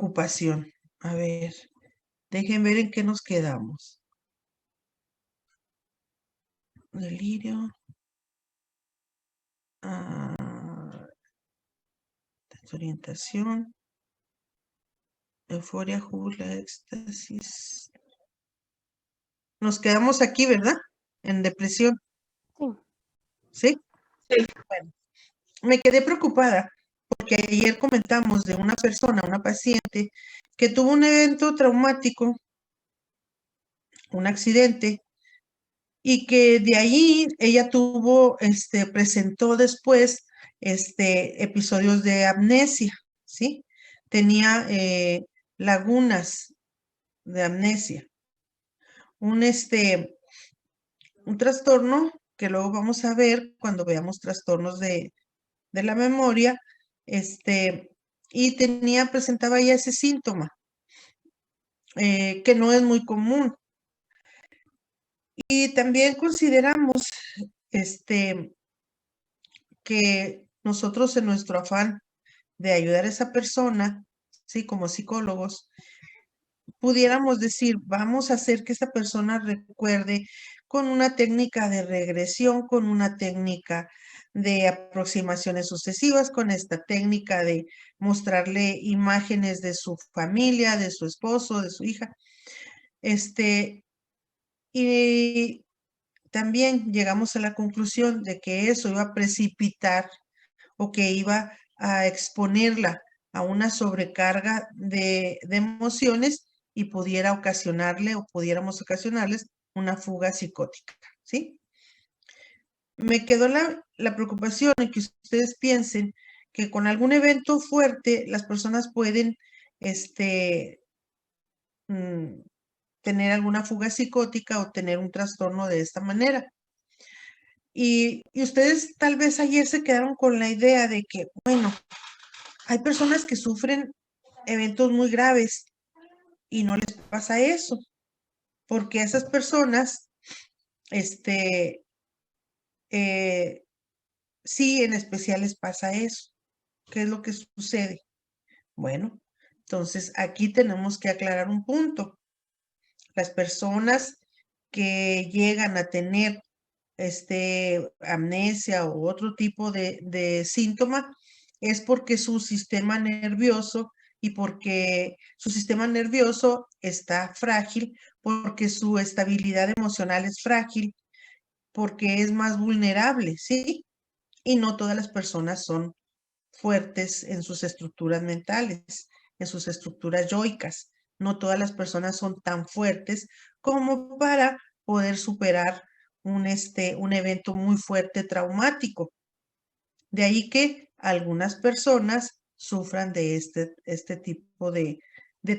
preocupación. A ver, dejen ver en qué nos quedamos. Delirio. Desorientación. Euforia, júbilo, éxtasis. Nos quedamos aquí, ¿verdad? En depresión. Sí. ¿Sí? Bueno, me quedé preocupada porque ayer comentamos de una persona, una paciente, que tuvo un evento traumático, un accidente, y que de ahí ella presentó después episodios de amnesia, ¿sí? Tenía lagunas de amnesia. Un trastorno que luego vamos a ver cuando veamos trastornos de la memoria, y presentaba ya ese síntoma, que no es muy común. Y también consideramos, que nosotros en nuestro afán de ayudar a esa persona, sí, como psicólogos, pudiéramos decir, vamos a hacer que esa persona recuerde con una técnica de regresión, con una técnica de aproximaciones sucesivas, con esta técnica de mostrarle imágenes de su familia, de su esposo, de su hija. Y también llegamos a la conclusión de que eso iba a precipitar o que iba a exponerla a una sobrecarga de emociones y pudiera ocasionarle o pudiéramos ocasionarles una fuga psicótica, ¿sí? Me quedó la preocupación en que ustedes piensen que con algún evento fuerte las personas pueden tener alguna fuga psicótica o tener un trastorno de esta manera. Y ustedes tal vez ayer se quedaron con la idea de que, bueno, hay personas que sufren eventos muy graves y no les pasa eso, porque a esas personas, sí, en especial les pasa eso. ¿Qué es lo que sucede? Bueno, entonces aquí tenemos que aclarar un punto. Las personas que llegan a tener amnesia u otro tipo de síntoma es porque su sistema nervioso y porque su sistema nervioso está frágil, porque su estabilidad emocional es frágil, porque es más vulnerable, ¿sí? Y no todas las personas son fuertes en sus estructuras mentales, en sus estructuras yoicas. No todas las personas son tan fuertes como para poder superar un evento muy fuerte traumático. De ahí que algunas personas sufran de este tipo de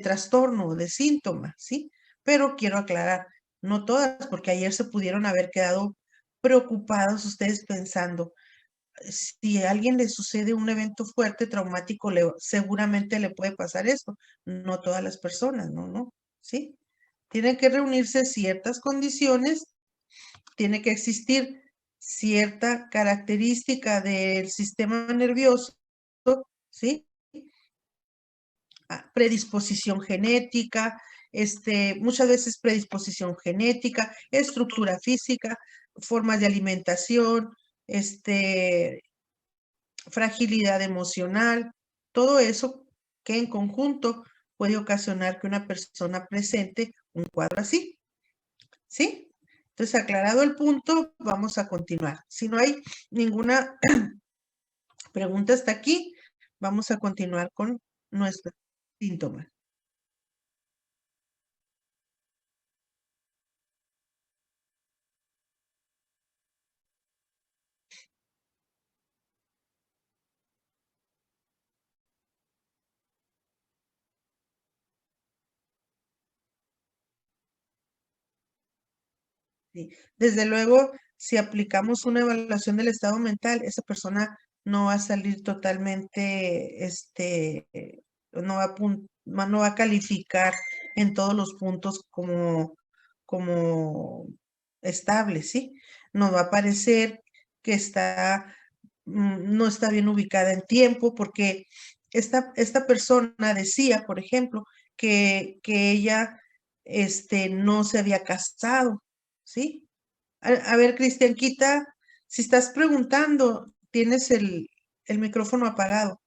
trastorno, de síntomas, ¿sí? Pero quiero aclarar, no todas, porque ayer se pudieron haber quedado preocupados ustedes pensando, si a alguien le sucede un evento fuerte, traumático, seguramente le puede pasar esto. No todas las personas, no, ¿sí? Tienen que reunirse ciertas condiciones, tiene que existir cierta característica del sistema nervioso, ¿sí? Predisposición genética, muchas veces predisposición genética, estructura física, formas de alimentación, fragilidad emocional, todo eso que en conjunto puede ocasionar que una persona presente un cuadro así, ¿sí? Entonces, aclarado el punto, vamos a continuar. Si no hay ninguna pregunta hasta aquí, vamos a continuar con nuestro síntoma. Sí. Desde luego, si aplicamos una evaluación del estado mental, esa persona no va a salir totalmente, no va a calificar en todos los puntos como estable, ¿sí? Nos va a parecer que no está bien ubicada en tiempo, porque esta persona decía, por ejemplo, que ella no se había casado, ¿sí? A ver, Cristian, quita, si estás preguntando, tienes el micrófono apagado.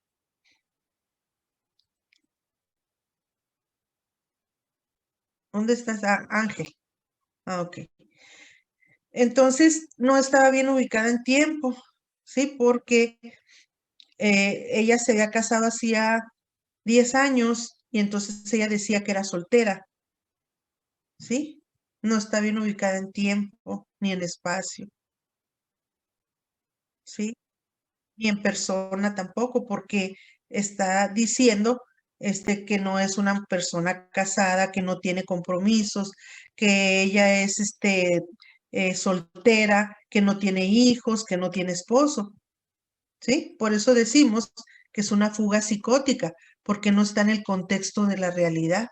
¿Dónde estás? Ah, Ángel. Ah, ok. Entonces, no estaba bien ubicada en tiempo, ¿sí? Porque ella se había casado hacía 10 años y entonces ella decía que era soltera, ¿sí? No está bien ubicada en tiempo ni en espacio, ¿sí? Ni en persona tampoco, porque está diciendo que no es una persona casada, que no tiene compromisos, que ella es soltera, que no tiene hijos, que no tiene esposo, ¿sí? Por eso decimos que es una fuga psicótica, porque no está en el contexto de la realidad,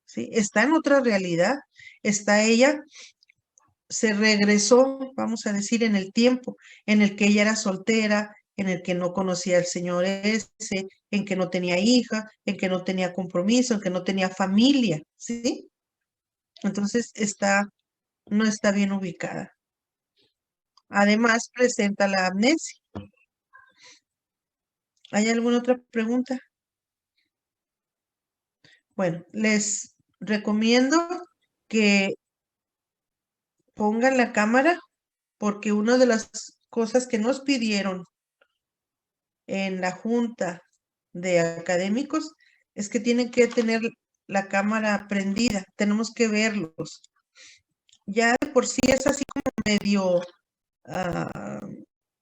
¿sí? Está en otra realidad, está ella, se regresó, vamos a decir, en el tiempo en el que ella era soltera, en el que no conocía al señor ese, en que no tenía hija, en que no tenía compromiso, en que no tenía familia, ¿sí? Entonces no está bien ubicada. Además, presenta la amnesia. ¿Hay alguna otra pregunta? Bueno, les recomiendo que pongan la cámara porque una de las cosas que nos pidieron en la junta de académicos es que tienen que tener la cámara prendida, tenemos que verlos. Ya de por sí es así como medio ah,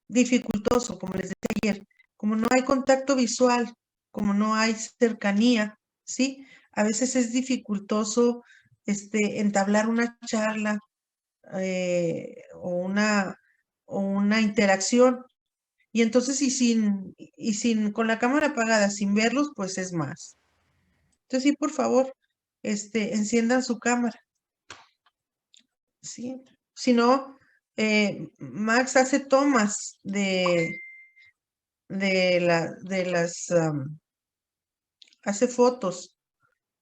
dificultoso, como les decía ayer, como no hay contacto visual, como no hay cercanía, ¿sí? A veces es dificultoso entablar una charla o una interacción. Y entonces, con la cámara apagada, sin verlos, pues es más. Entonces, sí, por favor, enciendan su cámara, ¿sí? Si no, Max hace tomas hace fotos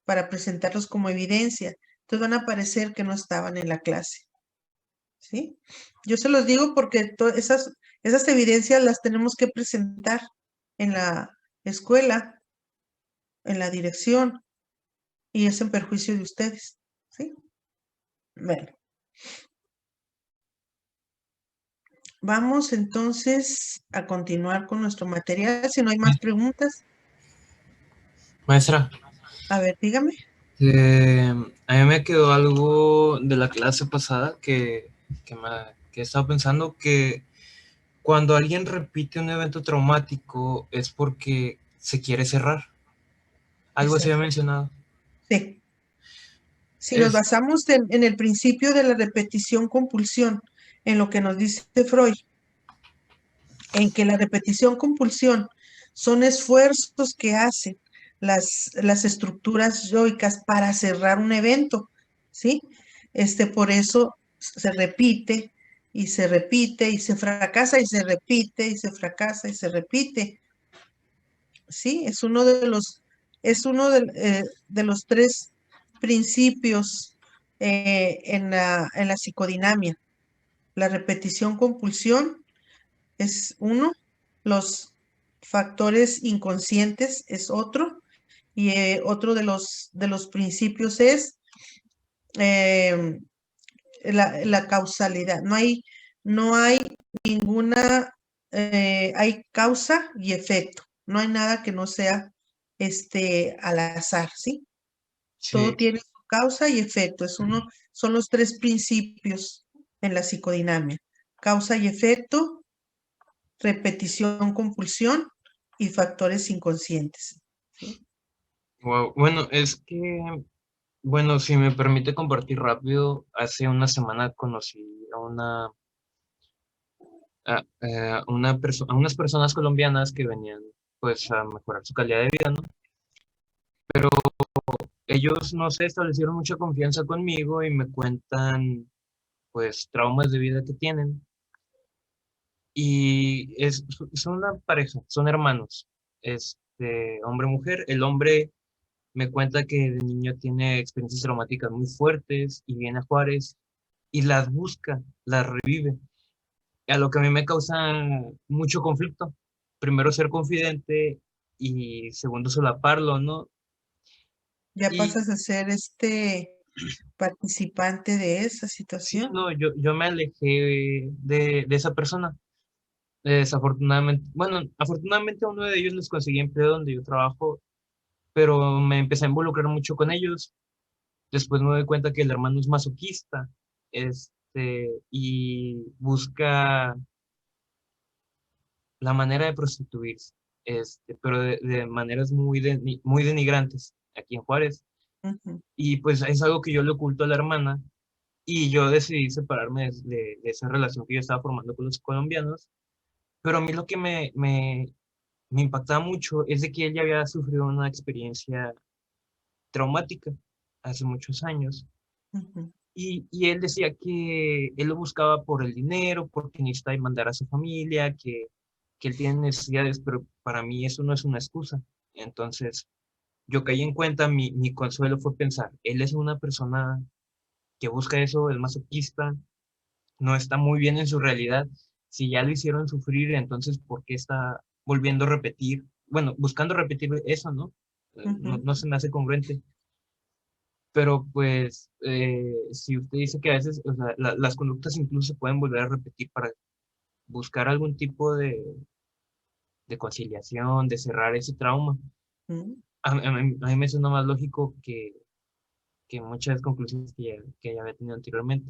para presentarlos como evidencia. Entonces van a parecer que no estaban en la clase, ¿sí? Yo se los digo porque esas evidencias las tenemos que presentar en la escuela, en la dirección, y es en perjuicio de ustedes, ¿sí? Bueno, vamos entonces a continuar con nuestro material. Si no hay más preguntas, Maestra, a ver, dígame. a mí me quedó algo de la clase pasada que he estado pensando que cuando alguien repite un evento traumático es porque se quiere cerrar. Algo se había Exacto. mencionado. Sí. Si nos Es, basamos en el principio de la repetición-compulsión, en lo que nos dice Freud, en que la repetición-compulsión son esfuerzos que hacen las estructuras yoicas para cerrar un evento, ¿sí? Por eso se repite y se repite y se fracasa y se repite y se fracasa y se repite, ¿sí? Es uno de los tres principios en la psicodinamia. La repetición-compulsión es uno, los factores inconscientes es otro, y otro de los principios es eh, la causalidad. No hay ninguna, hay causa y efecto. No hay nada que no sea al azar, ¿sí? Todo sí, tiene su causa y efecto. Son los tres principios en la psicodinamia. Causa y efecto, repetición, compulsión y factores inconscientes, ¿sí? wow. Bueno, bueno, si me permite compartir rápido, hace una semana conocí a unas personas colombianas que venían pues a mejorar su calidad de vida, ¿no? Ellos, no sé, establecieron mucha confianza conmigo y me cuentan pues traumas de vida que tienen. Y son una pareja, son hermanos. hombre-mujer. El hombre me cuenta que de niño tiene experiencias traumáticas muy fuertes y viene a Juárez y las busca, las revive. A lo que a mí me causa mucho conflicto. Primero, ser confidente y segundo, solaparlo, ¿no? Ya Y pasas a ser participante de esa sí, situación. no, yo me alejé de esa persona. Desafortunadamente, bueno, afortunadamente a uno de ellos les conseguí empleo donde yo trabajo, pero me empecé a involucrar mucho con ellos. Después me doy cuenta que el hermano es masoquista, y busca la manera de prostituirse, pero de maneras muy denigrantes aquí en Juárez. Ujú, Y pues es algo que yo le oculto a la hermana y yo decidí separarme de esa relación que yo estaba formando con los colombianos. Pero a mí lo que me impactaba mucho es de que ella había sufrido una experiencia traumática hace muchos años. ujú, Y él decía que él lo buscaba por el dinero, porque necesitaba mandar a su familia, que él tiene necesidades, pero para mí eso no es una excusa. Entonces, yo caí en cuenta, mi consuelo fue pensar, él es una persona que busca eso, es masoquista, no está muy bien en su realidad. Si ya lo hicieron sufrir, entonces, ¿por qué está volviendo a repetir? Bueno, buscando repetir eso, ¿no? No, ujú. no se me hace congruente. Pero pues, si usted dice que a veces, o sea, las conductas incluso se pueden volver a repetir para buscar algún tipo de conciliación, de cerrar ese trauma, Mm. a mí me suena más lógico que muchas conclusiones que ya había tenido anteriormente.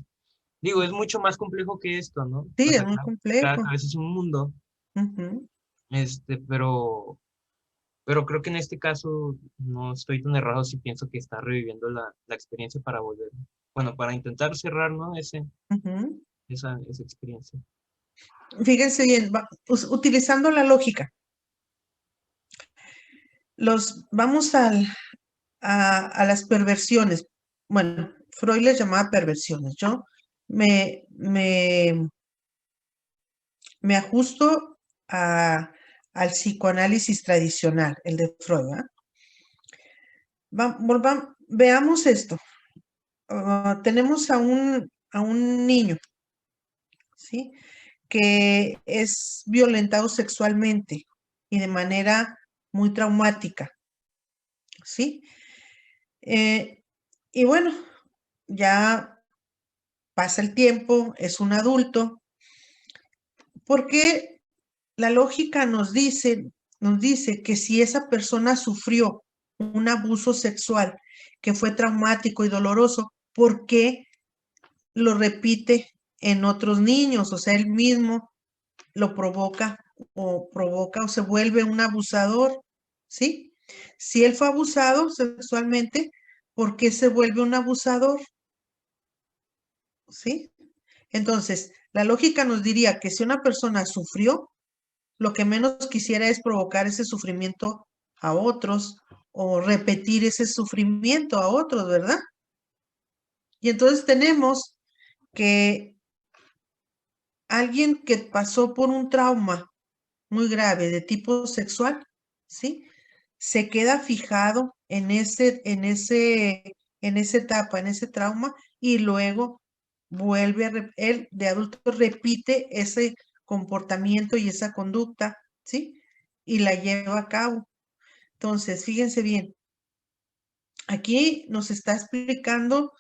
Digo, es mucho más complejo que esto, ¿no? O Sí, es sea, muy cada complejo. cabeza es un mundo, Ujú. pero creo que en este caso no estoy tan errado si pienso que está reviviendo la experiencia para volver, bueno, para intentar cerrar, ¿no? Ujú. Esa experiencia. Fíjense bien, utilizando la lógica, vamos a las perversiones. Bueno, Freud les llamaba perversiones. Yo me, me, me ajusto al psicoanálisis tradicional, el de Freud. ¿Va? Veamos esto. Tenemos a un niño, ¿sí? Que es violentado sexualmente y de manera muy traumática, ¿sí? Y bueno, ya pasa el tiempo, es un adulto, porque la lógica nos dice que si esa persona sufrió un abuso sexual que fue traumático y doloroso, ¿por qué lo repite en otros niños? O sea, él mismo lo provoca o se vuelve un abusador, ¿sí? Si él fue abusado sexualmente, ¿por qué se vuelve un abusador? ¿Sí? Entonces, la lógica nos diría que si una persona sufrió, lo que menos quisiera es provocar ese sufrimiento a otros o repetir ese sufrimiento a otros, ¿verdad? Y entonces tenemos que alguien que pasó por un trauma muy grave de tipo sexual, ¿sí? Se queda fijado en esa etapa, en ese trauma, y luego él de adulto repite ese comportamiento y esa conducta, ¿sí? Y la lleva a cabo. Entonces, fíjense bien, aquí nos está explicando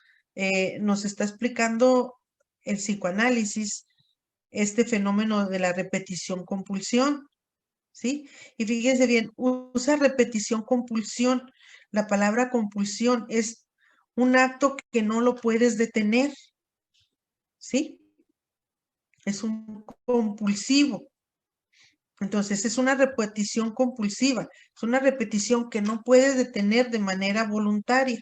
el psicoanálisis, este fenómeno de la repetición compulsión, ¿sí? Y fíjense bien, usa repetición compulsión. La palabra compulsión es un acto que no lo puedes detener, ¿sí? Es un compulsivo. Entonces, es una repetición compulsiva, es una repetición que no puedes detener de manera voluntaria.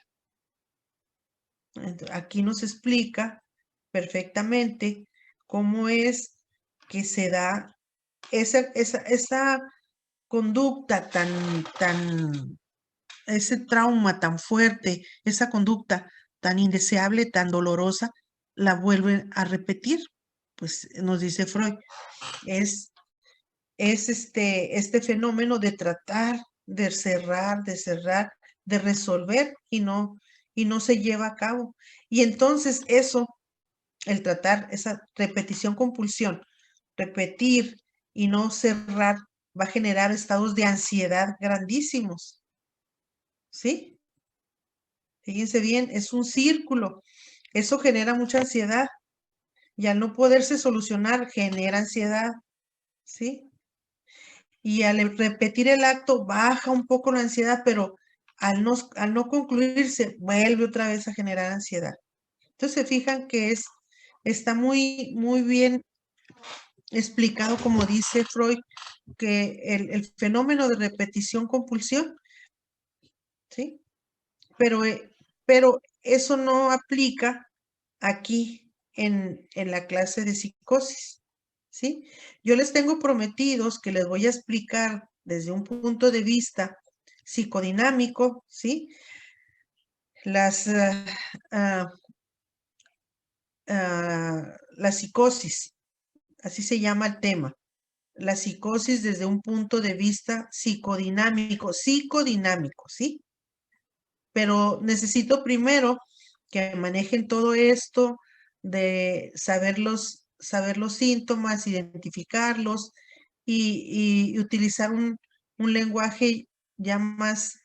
Aquí nos explica perfectamente cómo es que se da esa conducta ese trauma tan fuerte, esa conducta tan indeseable, tan dolorosa, la vuelven a repetir. Pues nos dice Freud, es este fenómeno de tratar de cerrar, de resolver y no se lleva a cabo. Y entonces eso, el tratar esa repetición compulsión, repetir y no cerrar, va a generar estados de ansiedad grandísimos. ¿Sí? Fíjense bien, es un círculo. Eso genera mucha ansiedad y al no poderse solucionar genera ansiedad. ¿Sí? Y al repetir el acto baja un poco la ansiedad, pero al no concluirse vuelve otra vez a generar ansiedad. Entonces se fijan que está muy, muy bien explicado, como dice Freud, que el fenómeno de repetición-compulsión, ¿sí? Pero eso no aplica aquí en la clase de psicosis, ¿sí? Yo les tengo prometidos que les voy a explicar desde un punto de vista psicodinámico, ¿sí? La psicosis, así se llama el tema. La psicosis desde un punto de vista psicodinámico, ¿sí? Pero necesito primero que manejen todo esto de saber los síntomas, identificarlos y utilizar un lenguaje ya más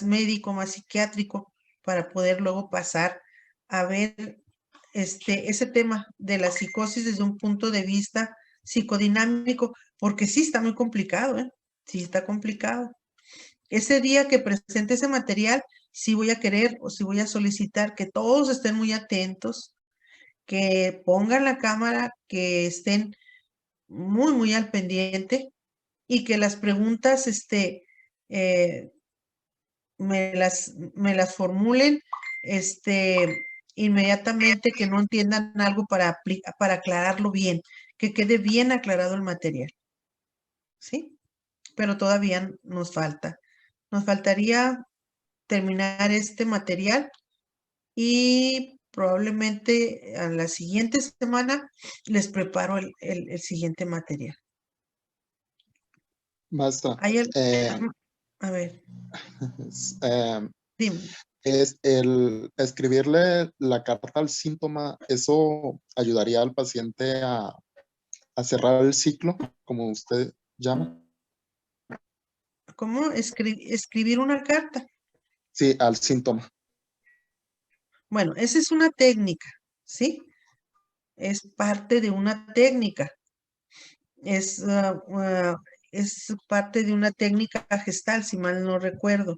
médico, más psiquiátrico, para poder luego pasar a ver ese tema de la psicosis desde un punto de vista psicodinámico, porque sí está muy complicado, ¿eh? Sí está complicado. Ese día que presente ese material, sí voy a querer o sí voy a solicitar que todos estén muy atentos, que pongan la cámara, que estén muy, muy al pendiente y que las preguntas eh, me las formulen inmediatamente, que no entiendan algo para aclararlo bien, que quede bien aclarado el material. ¿Sí? Pero todavía nos falta. Nos faltaría terminar este material y probablemente a la siguiente semana les preparo el siguiente material. Maestra, a ver, dime. es el escribirle la carta al síntoma, ¿eso ayudaría al paciente a cerrar el ciclo, como usted llama? ¿Cómo escribir una carta? Sí, al síntoma. Bueno, esa es una técnica, ¿sí? Es parte de una técnica. Es parte de una técnica gestal, si mal no recuerdo.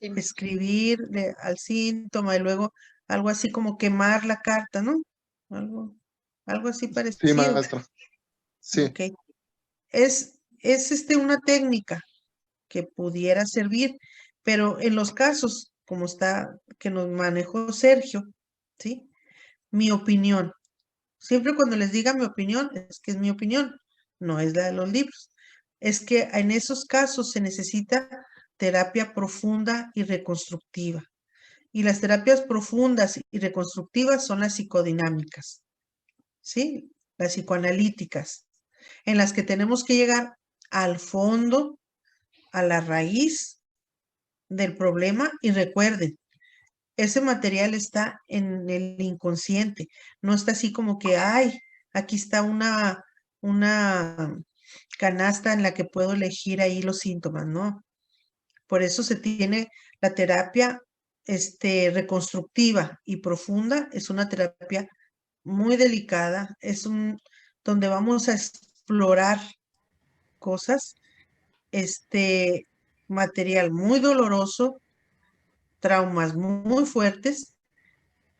Sí. Escribir al síntoma y luego algo así como quemar la carta, ¿no? Algo así Sí, parecido. maestra. Sí. Ok. Es una técnica que pudiera servir, pero en los casos como que nos manejó Sergio, ¿sí? Mi opinión. Siempre cuando les diga mi opinión, es que es mi opinión, no es la de los libros. Es que en esos casos se necesita terapia profunda y reconstructiva. Y las terapias profundas y reconstructivas son las psicodinámicas, ¿sí? Las psicoanalíticas, en las que tenemos que llegar al fondo, a la raíz del problema. Y recuerden, ese material está en el inconsciente, no está así como que, ay, aquí está una canasta en la que puedo elegir ahí los síntomas, ¿no? Por eso se tiene la terapia reconstructiva y profunda, es una terapia muy delicada, donde vamos a explorar cosas, material muy doloroso, traumas muy fuertes,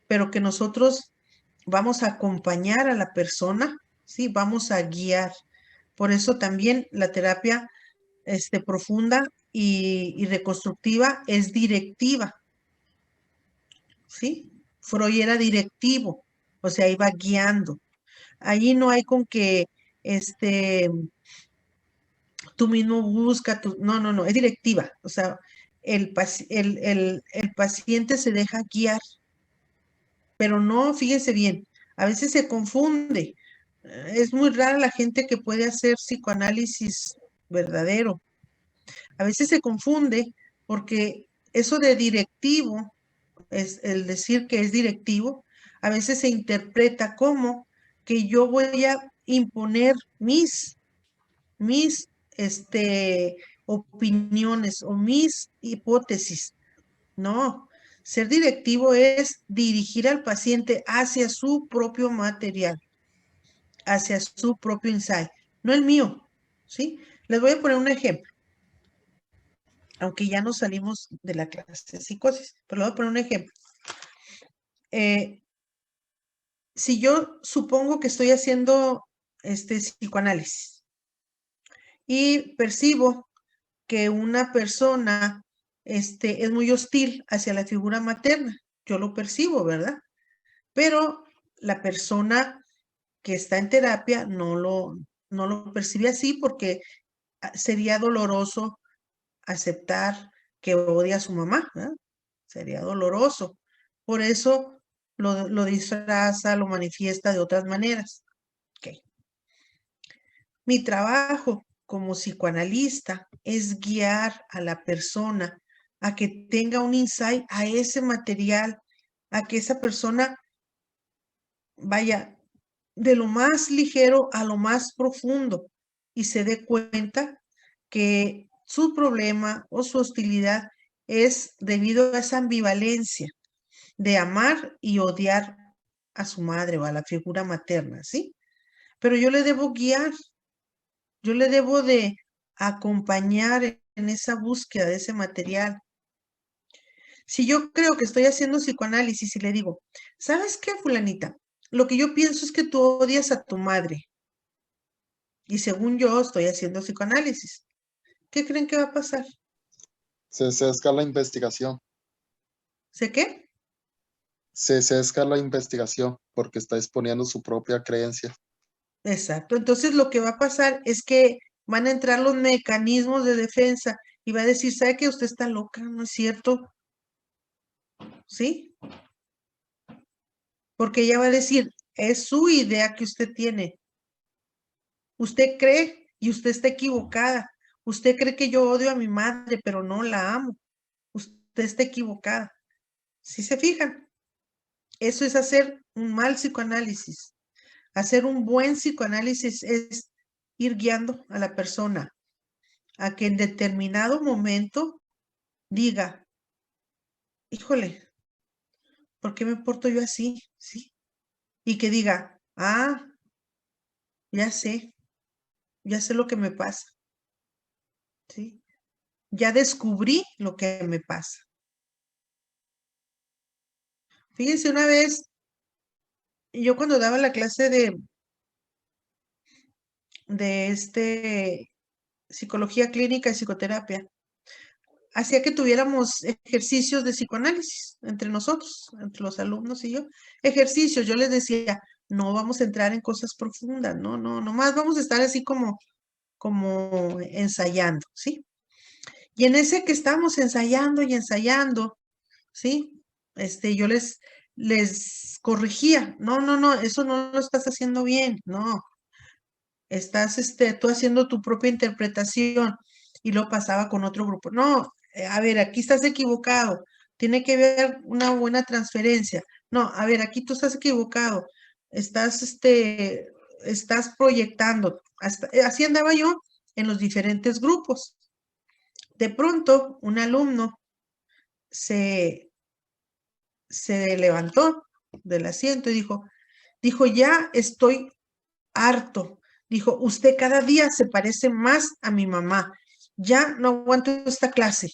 pero que nosotros vamos a acompañar a la persona, ¿sí? Vamos a guiar. Por eso también la terapia profunda y reconstructiva es directiva, ¿sí? Freud era directivo, o sea, iba guiando. Ahí no hay con que tú mismo busca, no, es directiva. O sea, el paciente se deja guiar, pero no, fíjese bien, a veces se confunde. Es muy rara la gente que puede hacer psicoanálisis verdadero. A veces se confunde porque eso de directivo, es el decir que es directivo, a veces se interpreta como que yo voy a imponer mis opiniones o mis hipótesis. No, ser directivo es dirigir al paciente hacia su propio material, hacia su propio insight, no el mío, ¿sí? Les voy a poner un ejemplo, aunque ya no salimos de la clase de psicosis, pero les voy a poner un ejemplo. Si yo supongo que estoy haciendo psicoanálisis y percibo que una persona es muy hostil hacia la figura materna, yo lo percibo, ¿verdad? Pero la persona que está en terapia no lo percibe así porque sería doloroso aceptar que odia a su mamá, ¿verdad? Sería doloroso. Por eso lo disfraza, lo manifiesta de otras maneras. Okay. Mi trabajo como psicoanalista es guiar a la persona a que tenga un insight a ese material, a que esa persona vaya de lo más ligero a lo más profundo y se dé cuenta que su problema o su hostilidad es debido a esa ambivalencia de amar y odiar a su madre o a la figura materna, ¿sí? Pero yo le debo guiar, yo le debo de acompañar en esa búsqueda de ese material. Si yo creo que estoy haciendo psicoanálisis y le digo, ¿sabes qué, fulanita? Lo que yo pienso es que tú odias a tu madre. Y según yo estoy haciendo psicoanálisis. ¿Qué creen que va a pasar? Se sesga la investigación. ¿Sé qué? Se sesga la investigación porque está exponiendo su propia creencia. Exacto. Entonces lo que va a pasar es que van a entrar los mecanismos de defensa y va a decir, ¿sabe que usted está loca? ¿No es cierto? ¿Sí? Porque ella va a decir, es su idea que usted tiene. Usted cree y usted está equivocada. Usted cree que yo odio a mi madre, pero no la amo. Usted está equivocada. ¿Sí se fijan? Eso es hacer un mal psicoanálisis. Hacer un buen psicoanálisis es ir guiando a la persona a que en determinado momento diga, híjole, ¿por qué me porto yo así? ¿Sí? Y que diga, ya sé lo que me pasa. ¿Sí? Ya descubrí lo que me pasa. Fíjense, una vez, yo cuando daba la clase de psicología clínica y psicoterapia, hacía que tuviéramos ejercicios de psicoanálisis entre nosotros, entre los alumnos y yo. Ejercicios, yo les decía, no vamos a entrar en cosas profundas, no, nomás vamos a estar así como ensayando, ¿sí? Y en ese que estamos ensayando y ensayando, ¿sí? Yo les corregía, no, eso no lo estás haciendo bien, no, estás tú haciendo tu propia interpretación y lo pasaba con otro grupo. No, a ver, aquí estás equivocado, tiene que haber una buena transferencia. No, a ver, aquí tú estás equivocado, estás proyectando. Así andaba yo en los diferentes grupos. De pronto, un alumno se levantó del asiento y dijo, ya estoy harto. Dijo, usted cada día se parece más a mi mamá. Ya no aguanto esta clase.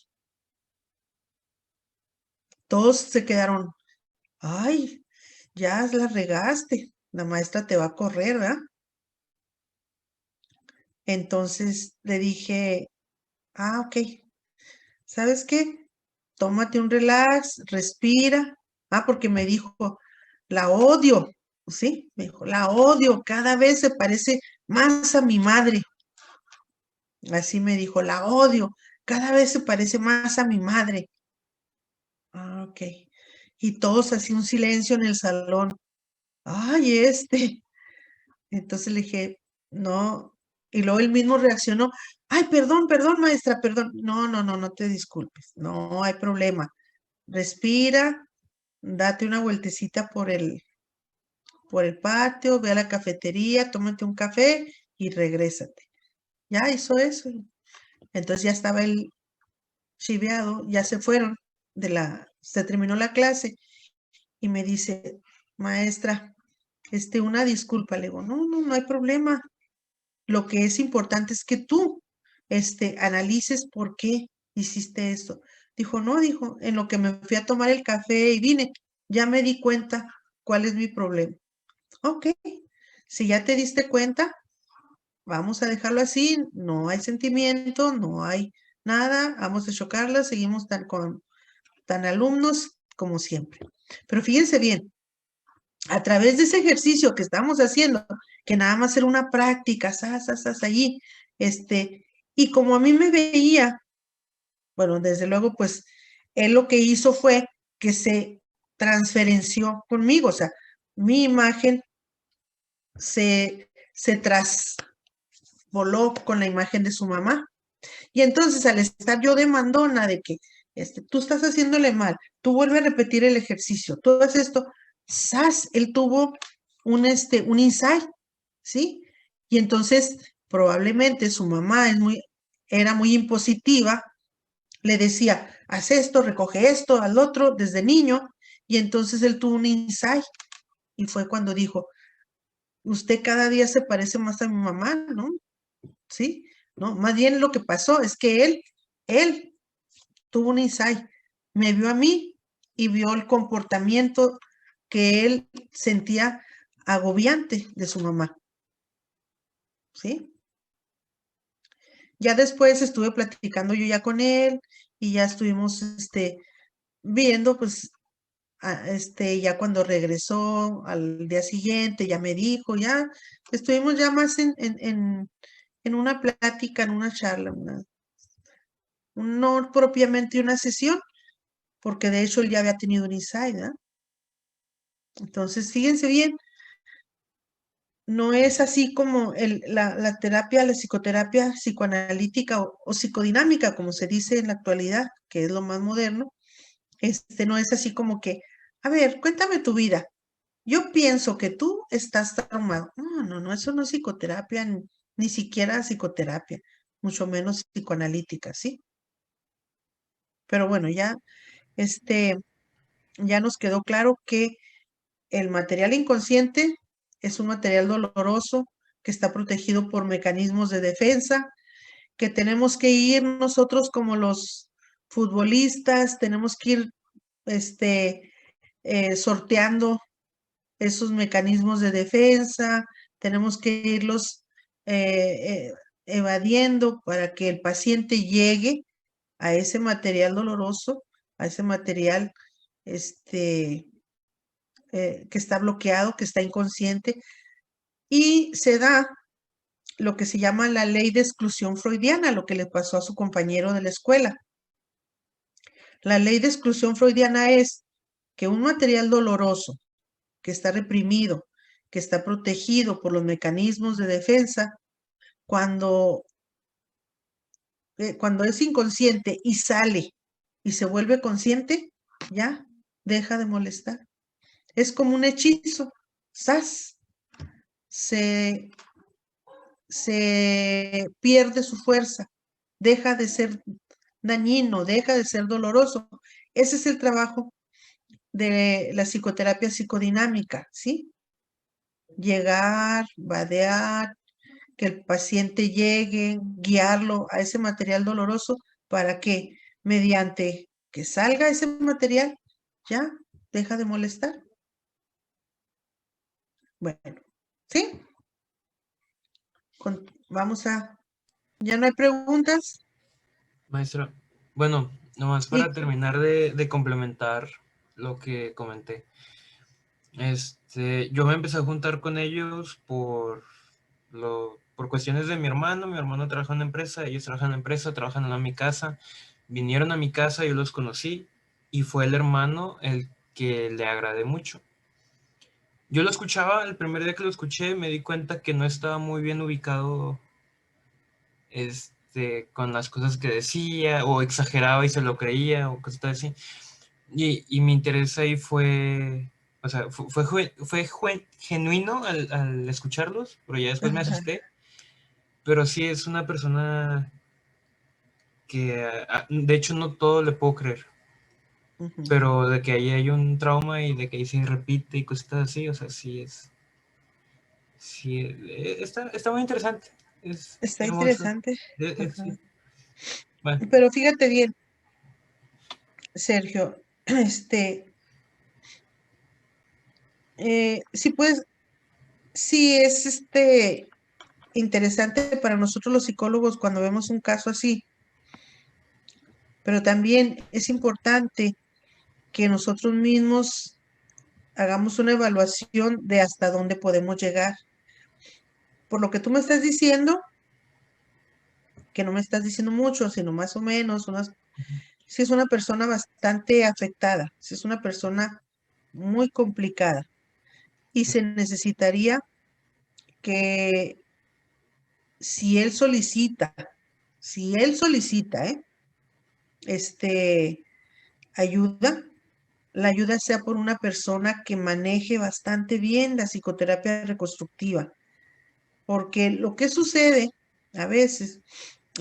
Todos se quedaron, ay, ya la regaste. La maestra te va a correr, ¿verdad? Entonces le dije, ok, ¿sabes qué? Tómate un relax, respira. Porque me dijo, la odio. ¿Sí? Me dijo, la odio, cada vez se parece más a mi madre. Así me dijo, la odio, cada vez se parece más a mi madre. Ok. Y todos así un silencio en el salón. Ay, Entonces le dije, no. Y luego él mismo reaccionó. Ay, perdón, maestra, perdón. No te disculpes. No hay problema. Respira, date una vueltecita por el patio, ve a la cafetería, tómate un café y regrésate. Ya hizo eso. Entonces ya estaba el chiveado, ya se fueron se terminó la clase y me dice, maestra, una disculpa. Le digo, no hay problema. Lo que es importante es que tú, analices por qué hiciste esto. Dijo, en lo que me fui a tomar el café y vine, ya me di cuenta cuál es mi problema. Ok, si ya te diste cuenta, vamos a dejarlo así, no hay sentimiento, no hay nada, vamos a chocarla, seguimos tan alumnos como siempre. Pero fíjense bien, a través de ese ejercicio que estamos haciendo, que nada más era una práctica, allí, y como a mí me veía, bueno, desde luego, pues, él lo que hizo fue que se transferenció conmigo, o sea, mi imagen se trasvoló con la imagen de su mamá. Y entonces, al estar yo de mandona de que tú estás haciéndole mal, tú vuelves a repetir el ejercicio, todo esto, ¡zas! Él tuvo un insight, ¿sí? Y entonces, probablemente su mamá era muy impositiva, le decía, haz esto, recoge esto, al otro, desde niño, y entonces él tuvo un insight, y fue cuando dijo, usted cada día se parece más a mi mamá, ¿no? ¿Sí? No, más bien lo que pasó es que él tuvo un insight, me vio a mí y vio el comportamiento que él sentía agobiante de su mamá, ¿sí? Ya después estuve platicando yo ya con él y ya estuvimos, viendo, pues, ya cuando regresó al día siguiente, ya me dijo, ya estuvimos ya más en una plática, en una charla, no propiamente una sesión, porque de hecho él ya había tenido un insight, ¿verdad? Entonces, fíjense bien, no es así como la terapia, la psicoterapia psicoanalítica o psicodinámica, como se dice en la actualidad, que es lo más moderno. No es así como que, a ver, cuéntame tu vida. Yo pienso que tú estás traumado. No, eso no es psicoterapia, ni siquiera psicoterapia, mucho menos psicoanalítica, ¿sí? Pero bueno, ya nos quedó claro que el material inconsciente es un material doloroso que está protegido por mecanismos de defensa, que tenemos que ir nosotros como los futbolistas, tenemos que ir sorteando esos mecanismos de defensa, tenemos que irlos evadiendo para que el paciente llegue a ese material doloroso, a ese material que está bloqueado, que está inconsciente, y se da lo que se llama la ley de exclusión freudiana, lo que le pasó a su compañero de la escuela. La ley de exclusión freudiana es que un material doloroso que está reprimido, que está protegido por los mecanismos de defensa, cuando es inconsciente y sale y se vuelve consciente, ya deja de molestar. Es como un hechizo. ¡Sas! Se pierde su fuerza, deja de ser dañino, deja de ser doloroso. Ese es el trabajo de la psicoterapia psicodinámica, ¿sí? Llegar, vadear, que el paciente llegue, guiarlo a ese material doloroso para que mediante que salga ese material, ya deja de molestar. Bueno, ¿sí? Vamos ¿ya no hay preguntas? Maestra, bueno, nomás Sí. para terminar de complementar lo que comenté. Yo me empecé a juntar con ellos por cuestiones de mi hermano trabaja en una empresa, ellos trabajan en la empresa, trabajan en mi casa, vinieron a mi casa, yo los conocí y fue el hermano el que le agradé mucho. Yo lo escuchaba, el primer día que lo escuché me di cuenta que no estaba muy bien ubicado con las cosas que decía, o exageraba y se lo creía, o cosas así. Y mi interés ahí fue, o sea, fue genuino al escucharlos, pero ya después me Ajá. asusté. Pero sí es una persona que, de hecho, no todo le puedo creer, Ujú. pero de que ahí hay un trauma y de que ahí se repite y cosas así, o sea, sí, está muy interesante, es Está hermoso. interesante. Ajá. Sí, bueno, Pero fíjate bien, Sergio, sí pues, sí es interesante para nosotros los psicólogos cuando vemos un caso así, pero también es importante que nosotros mismos hagamos una evaluación de hasta dónde podemos llegar. Por lo que tú me estás diciendo, que no me estás diciendo mucho, sino más o menos, si es una persona bastante afectada, si es una persona muy complicada y se necesitaría que si él solicita, este, ayuda, la ayuda sea por una persona que maneje bastante bien la psicoterapia reconstructiva, porque lo que sucede a veces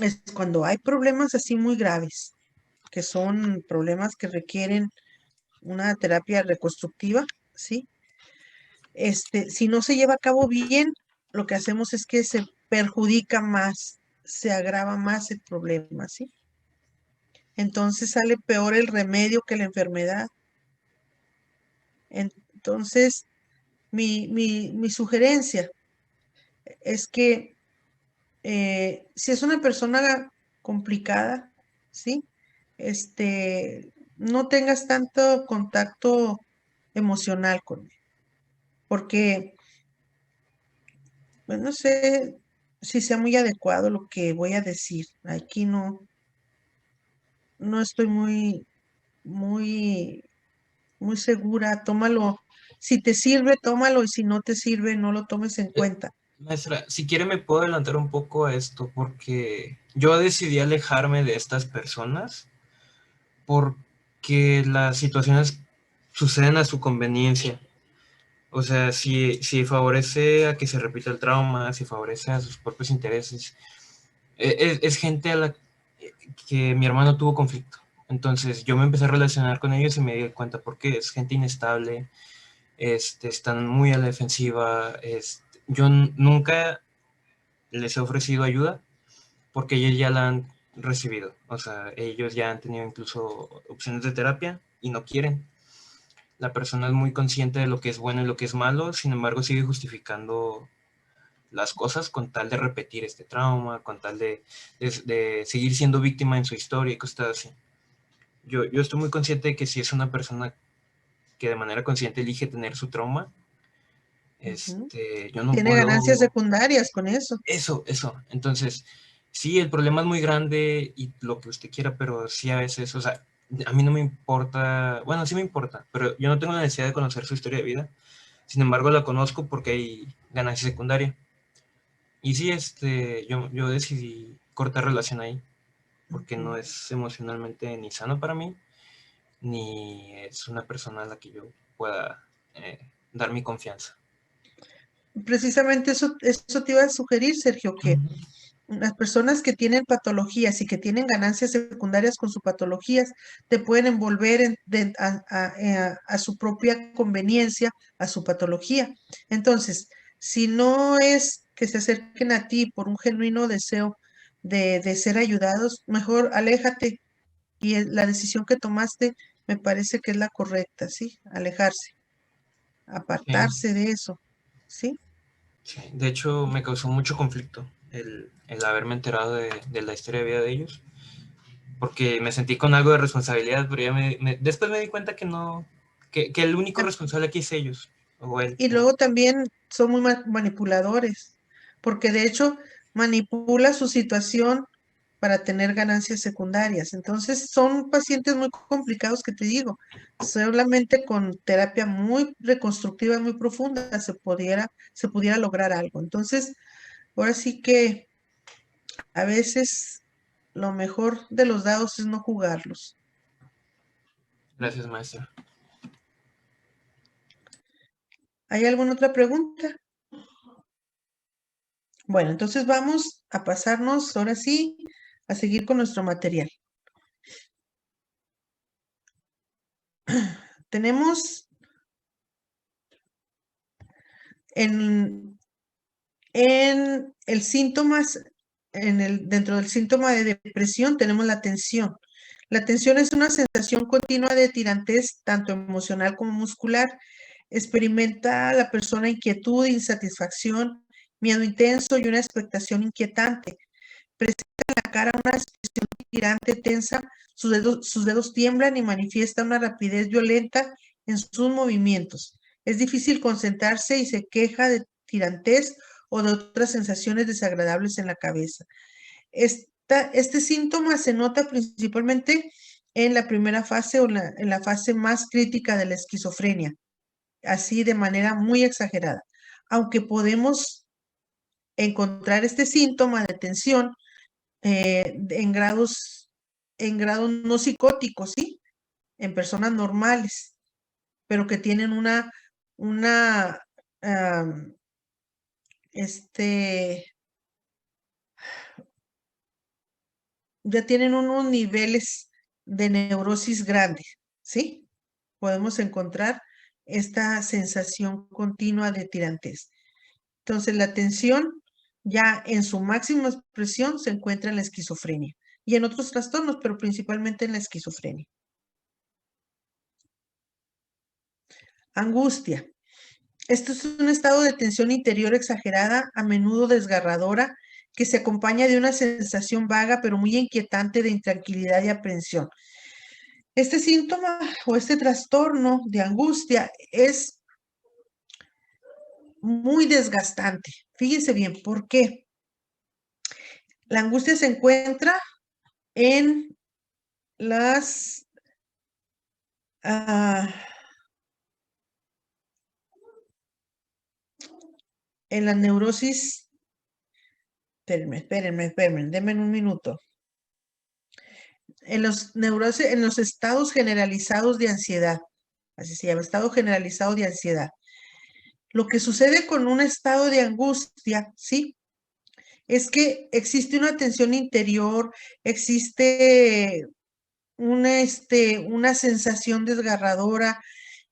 es cuando hay problemas así muy graves, que son problemas que requieren una terapia reconstructiva, ¿sí? Si no se lleva a cabo bien, lo que hacemos es que se perjudica más, se agrava más el problema, ¿sí? Entonces sale peor el remedio que la enfermedad. Entonces, mi sugerencia es que si es una persona complicada, ¿sí? No tengas tanto contacto emocional con él, porque pues, no sé si sea muy adecuado lo que voy a decir. Aquí no estoy muy, muy segura. Tómalo. Si te sirve, tómalo, y si no te sirve, no lo tomes en cuenta. maestra, si quiere me puedo adelantar un poco a esto, porque yo decidí alejarme de estas personas porque las situaciones suceden a su conveniencia. O sea, si favorece a que se repita el trauma, si favorece a sus propios intereses, es gente a la que mi hermano tuvo conflicto. Entonces yo me empecé a relacionar con ellos y me di cuenta porque es gente inestable, están muy a la defensiva. Yo nunca les he ofrecido ayuda porque ellos ya la han recibido. O sea, ellos ya han tenido incluso opciones de terapia y no quieren. La persona es muy consciente de lo que es bueno y lo que es malo, sin embargo sigue justificando las cosas con tal de repetir este trauma, con tal de seguir siendo víctima en su historia y cosas así. Yo estoy muy consciente de que si es una persona que de manera consciente elige tener su trauma, Ujú. yo no Tiene ganancias puedo... secundarias con eso. Eso. Entonces, sí, el problema es muy grande y lo que usted quiera, pero sí a veces, o sea, a mí no me importa, bueno, sí me importa, pero yo no tengo la necesidad de conocer su historia de vida. Sin embargo, la conozco porque hay ganancia secundaria. Y sí, yo decidí cortar relación ahí, porque Ujú. no es emocionalmente ni sano para mí, ni es una persona a la que yo pueda dar mi confianza. Precisamente eso te iba a sugerir, Sergio, que Ujú. las personas que tienen patologías y que tienen ganancias secundarias con sus patologías te pueden envolver a su propia conveniencia, a su patología. Entonces, si no es que se acerquen a ti por un genuino deseo de ser ayudados, mejor aléjate. Y la decisión que tomaste me parece que es la correcta, ¿sí? Alejarse, Sí, apartarse de eso, ¿sí? sí. De hecho, me causó mucho conflicto el haberme enterado de la historia de vida de ellos, porque me sentí con algo de responsabilidad, pero ya después me di cuenta que no, que el único responsable aquí es ellos, o él. Y luego también son muy manipuladores, porque de hecho manipula su situación para tener ganancias secundarias. Entonces son pacientes muy complicados que te digo, solamente con terapia muy reconstructiva, muy profunda, se pudiera lograr algo. Entonces, ahora sí que a veces lo mejor de los dados es no jugarlos. Gracias, maestra. ¿Hay alguna otra pregunta? Bueno, entonces vamos a pasarnos ahora sí a seguir con nuestro material. Tenemos en el síntomas, dentro del síntoma de depresión tenemos la tensión. La tensión es una sensación continua de tirantez, tanto emocional como muscular. Experimenta la persona inquietud, insatisfacción, miedo intenso y una expectación inquietante. Presenta en la cara una expresión tirante, tensa, sus dedos tiemblan y manifiesta una rapidez violenta en sus movimientos. Es difícil concentrarse y se queja de tirantez o de otras sensaciones desagradables en la cabeza. Este síntoma se nota principalmente en la primera fase o en la fase más crítica de la esquizofrenia, así de manera muy exagerada. Aunque podemos encontrar este síntoma de tensión en grados no psicóticos, ¿sí? En personas normales, pero que tienen una, am, ya tienen unos niveles de neurosis grandes, ¿sí? Podemos encontrar esta sensación continua de tirantez. Entonces, la tensión ya en su máxima expresión se encuentra en la esquizofrenia y en otros trastornos, pero principalmente en la esquizofrenia. Angustia. Esto es un estado de tensión interior exagerada, a menudo desgarradora, que se acompaña de una sensación vaga pero muy inquietante de intranquilidad y aprensión. Este síntoma o este trastorno de angustia es muy desgastante. Fíjense bien, ¿por qué? La angustia se encuentra en las neurosis. Espérenme, denme un minuto. En los estados generalizados de ansiedad, así se llama, estado generalizado de ansiedad. Lo que sucede con un estado de angustia, ¿sí? Es que existe una tensión interior, existe una sensación desgarradora,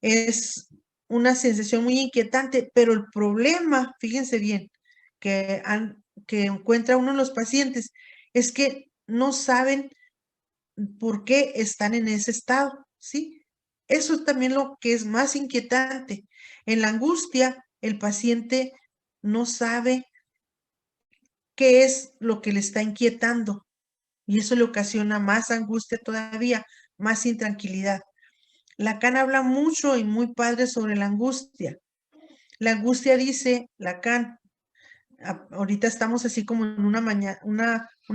es una sensación muy inquietante, pero el problema, fíjense bien, que encuentra uno en los pacientes, es que no saben por qué están en ese estado, ¿sí? Eso es también lo que es más inquietante. En la angustia, el paciente no sabe qué es lo que le está inquietando y eso le ocasiona más angustia todavía, más intranquilidad. Lacan habla mucho y muy padre sobre la angustia. La angustia, dice Lacan, ahorita estamos así como en una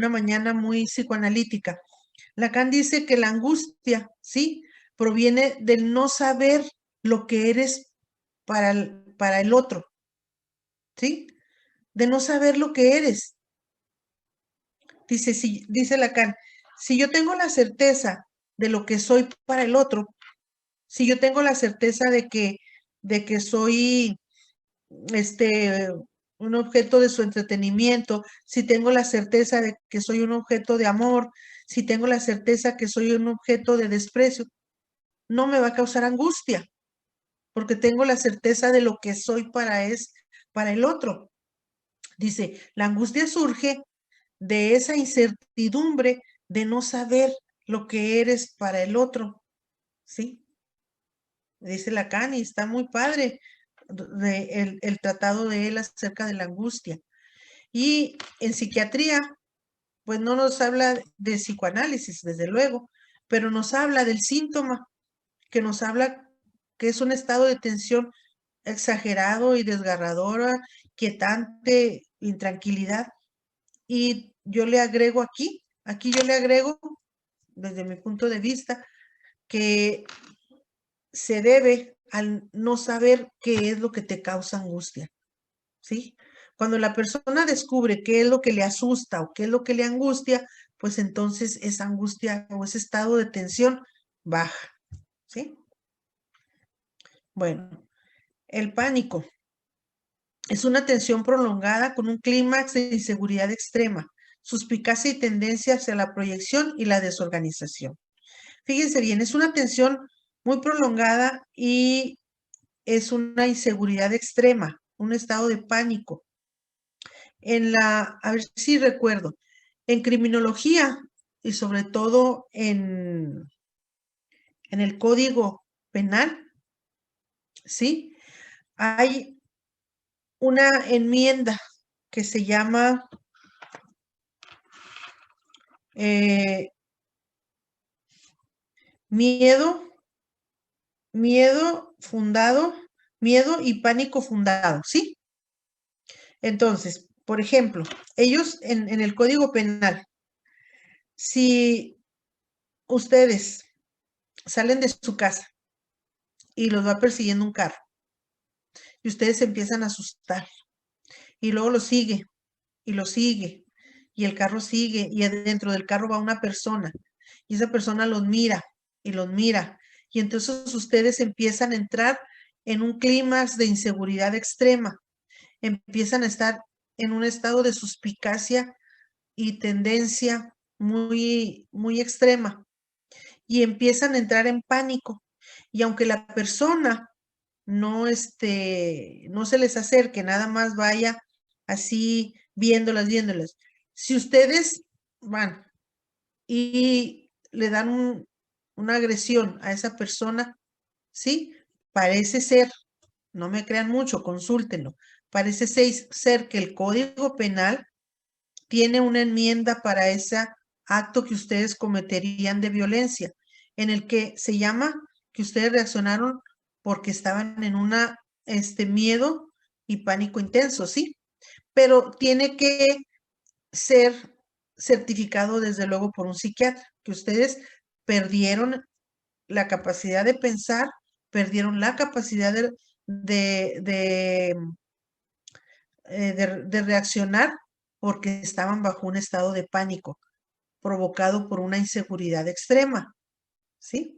mañana muy psicoanalítica. Lacan dice que la angustia, ¿sí? Proviene del no saber lo que eres para el otro, ¿sí? De no saber lo que eres. Dice Lacan, si yo tengo la certeza de lo que soy para el otro, si yo tengo la certeza de que soy un objeto de su entretenimiento, si tengo la certeza de que soy un objeto de amor, si tengo la certeza que soy un objeto de desprecio, no me va a causar angustia, porque tengo la certeza de lo que soy para el otro. Dice, la angustia surge de esa incertidumbre de no saber lo que eres para el otro, ¿sí? Dice Lacan y está muy padre el tratado de él acerca de la angustia. Y en psiquiatría, pues no nos habla de psicoanálisis, desde luego, pero nos habla del síntoma, que nos habla que es un estado de tensión exagerado y desgarradora, quietante, intranquilidad. Y yo le agrego aquí yo le agrego, desde mi punto de vista, que se debe al no saber qué es lo que te causa angustia, ¿sí? Cuando la persona descubre qué es lo que le asusta o qué es lo que le angustia, pues entonces esa angustia o ese estado de tensión baja, ¿sí? Bueno, el pánico es una tensión prolongada con un clímax de inseguridad extrema, suspicacia y tendencia hacia la proyección y la desorganización. Fíjense bien, es una tensión muy prolongada y es una inseguridad extrema, un estado de pánico. A ver si recuerdo, en criminología y sobre todo en el Código Penal, ¿sí? Hay una enmienda que se llama miedo y pánico fundado, ¿sí? Entonces, por ejemplo, ellos en el Código Penal, si ustedes salen de su casa y los va persiguiendo un carro y ustedes se empiezan a asustar y luego lo sigue y lo sigue y el carro sigue y dentro del carro va una persona y esa persona los mira y los mira y entonces ustedes empiezan a entrar en un clímax de inseguridad extrema, empiezan a estar en un estado de suspicacia y tendencia muy, muy extrema y empiezan a entrar en pánico. Y aunque la persona no se les acerque, nada más vaya así viéndolas. Si ustedes van y le dan una agresión a esa persona, ¿sí? Parece ser, no me crean mucho, consúltenlo, parece ser que el Código Penal tiene una enmienda para ese acto que ustedes cometerían de violencia, en el que se llama que ustedes reaccionaron porque estaban en miedo y pánico intenso, ¿sí? Pero tiene que ser certificado desde luego por un psiquiatra, que ustedes perdieron la capacidad de pensar, perdieron la capacidad de reaccionar porque estaban bajo un estado de pánico provocado por una inseguridad extrema, ¿sí?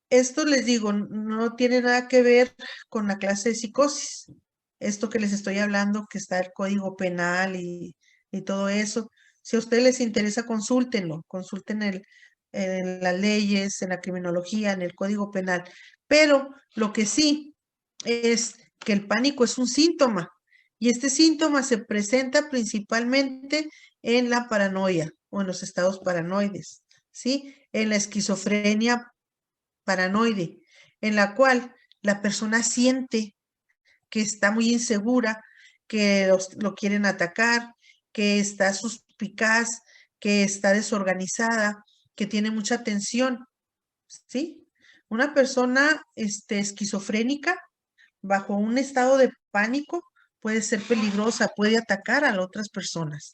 Esto les digo, no tiene nada que ver con la clase de psicosis. Esto que les estoy hablando, que está el Código Penal y todo eso. Si a ustedes les interesa, consúltenlo, consulten en las leyes, en la criminología, en el Código Penal. Pero lo que sí es que el pánico es un síntoma y este síntoma se presenta principalmente en la paranoia o en los estados paranoides, ¿sí? En la esquizofrenia paranoide, en la cual la persona siente que está muy insegura, que lo quieren atacar, que está suspicaz, que está desorganizada, que tiene mucha tensión, ¿sí? Una persona esquizofrénica bajo un estado de pánico puede ser peligrosa, puede atacar a otras personas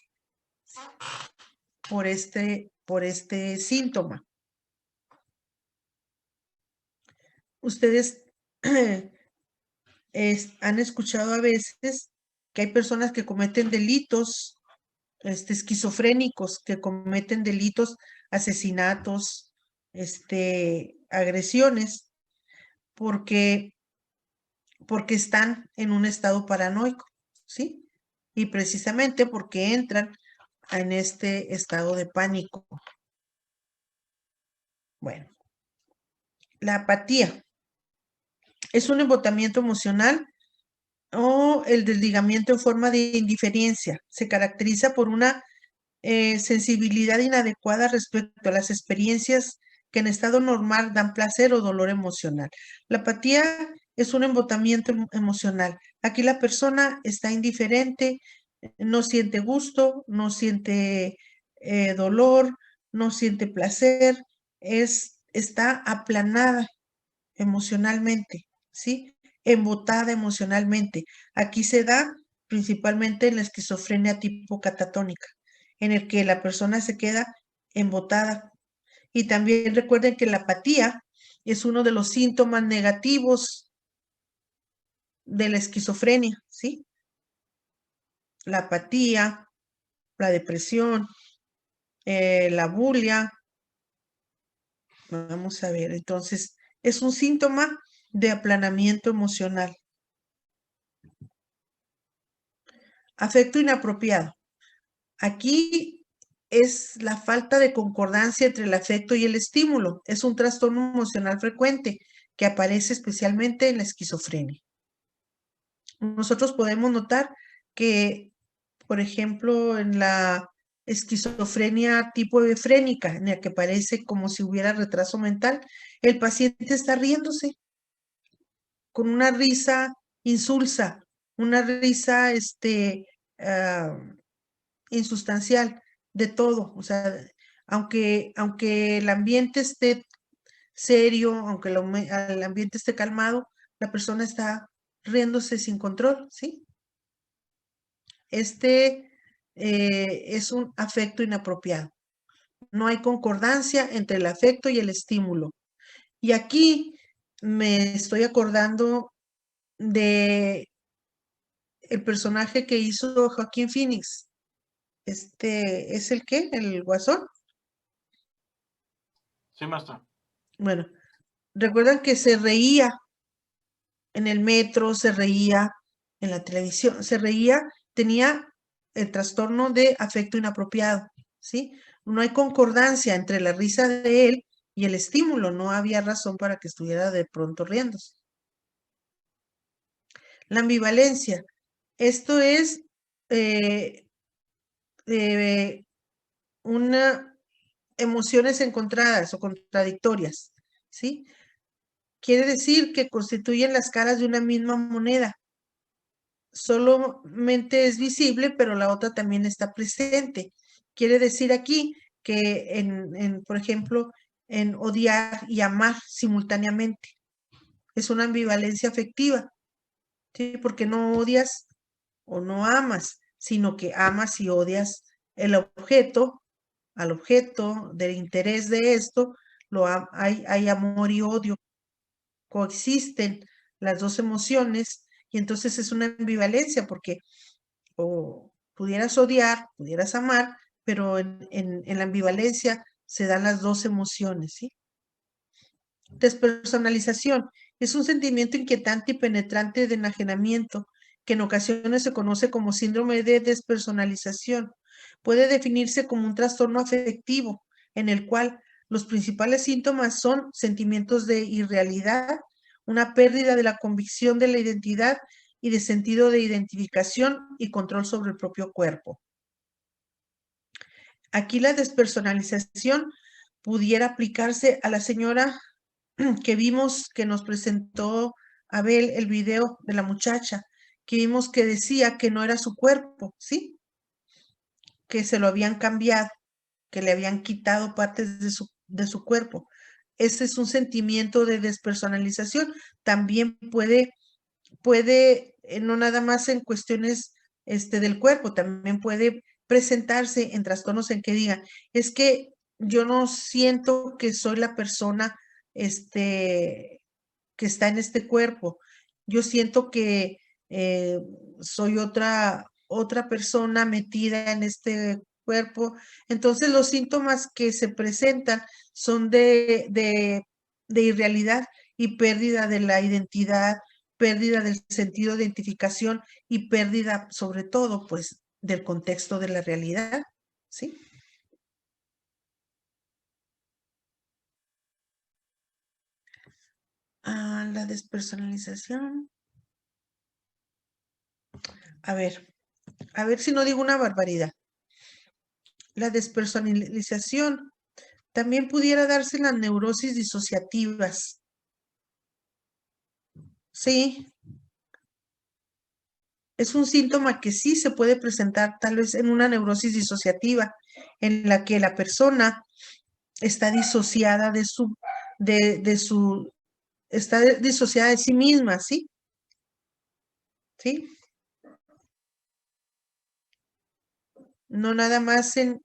por este síntoma. Ustedes han escuchado a veces que hay personas que cometen delitos esquizofrénicos, que cometen delitos, asesinatos, agresiones, porque están en un estado paranoico, ¿sí? Y precisamente porque entran en este estado de pánico. Bueno, la apatía es un embotamiento emocional o el desligamiento en forma de indiferencia. Se caracteriza por una sensibilidad inadecuada respecto a las experiencias que en estado normal dan placer o dolor emocional. La apatía es un embotamiento emocional. Aquí la persona está indiferente, no siente gusto, no siente dolor, no siente placer, está aplanada emocionalmente, ¿sí? Embotada emocionalmente. Aquí se da principalmente en la esquizofrenia tipo catatónica, en el que la persona se queda embotada. Y también recuerden que la apatía es uno de los síntomas negativos de la esquizofrenia, ¿sí? La apatía, la depresión, la bulia. Vamos a ver, entonces, es un síntoma de aplanamiento emocional. Afecto inapropiado. Aquí es la falta de concordancia entre el afecto y el estímulo. Es un trastorno emocional frecuente que aparece especialmente en la esquizofrenia. Nosotros podemos notar que, por ejemplo, en la esquizofrenia tipo efrénica, en la que parece como si hubiera retraso mental, el paciente está riéndose con una risa insulsa, una risa insustancial de todo. O sea, aunque el ambiente esté serio, aunque el ambiente esté calmado, la persona está riéndose sin control, ¿sí? Es un afecto inapropiado. No hay concordancia entre el afecto y el estímulo. Y aquí me estoy acordando de el personaje que hizo Joaquín Phoenix. ¿Es el qué? ¿El Guasón? Sí, maestra. Bueno, recuerdan que se reía en el metro, se reía en la televisión, se reía, tenía el trastorno de afecto inapropiado, ¿sí? No hay concordancia entre la risa de él y el estímulo, no había razón para que estuviera de pronto riéndose. La ambivalencia, esto es una emociones encontradas o contradictorias, ¿sí? Quiere decir que constituyen las caras de una misma moneda. Solamente es visible, pero la otra también está presente. Quiere decir aquí que por ejemplo, en odiar y amar simultáneamente. Es una ambivalencia afectiva, ¿sí? Porque no odias o no amas, sino que amas y odias el objeto, al objeto del interés de esto, hay amor y odio, coexisten las dos emociones y entonces es una ambivalencia porque o pudieras odiar, pudieras amar, pero en la ambivalencia se dan las dos emociones, ¿sí? Despersonalización es un sentimiento inquietante y penetrante de enajenamiento que en ocasiones se conoce como síndrome de despersonalización. Puede definirse como un trastorno afectivo en el cual los principales síntomas son sentimientos de irrealidad, una pérdida de la convicción de la identidad y de sentido de identificación y control sobre el propio cuerpo. Aquí la despersonalización pudiera aplicarse a la señora que vimos que nos presentó Abel el video de la muchacha, que vimos que decía que no era su cuerpo, ¿sí? Que se lo habían cambiado, que le habían quitado partes de su cuerpo. Ese es un sentimiento de despersonalización. También puede no nada más en cuestiones del cuerpo, también puede presentarse en trastornos en que digan, es que yo no siento que soy la persona que está en este cuerpo. Yo siento que soy otra persona metida en este cuerpo. Entonces los síntomas que se presentan son de irrealidad y pérdida de la identidad, pérdida del sentido de identificación y pérdida sobre todo pues del contexto de la realidad, ¿sí? La despersonalización. A ver si no digo una barbaridad. La despersonalización también pudiera darse en las neurosis disociativas. Sí. Es un síntoma que sí se puede presentar tal vez en una neurosis disociativa, en la que la persona está disociada está disociada de sí misma, ¿sí? ¿Sí? No nada más en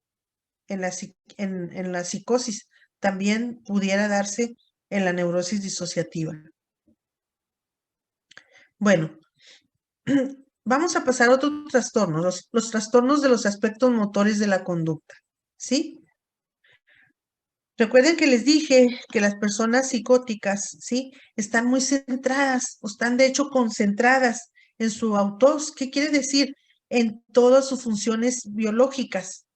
la psicosis, también pudiera darse en la neurosis disociativa. Bueno, Vamos a pasar a otro trastorno, los trastornos de los aspectos motores de la conducta, ¿sí? Recuerden que les dije que las personas psicóticas, ¿sí? Están muy centradas o están de hecho concentradas en su autos. ¿Qué quiere decir? En todas sus funciones biológicas.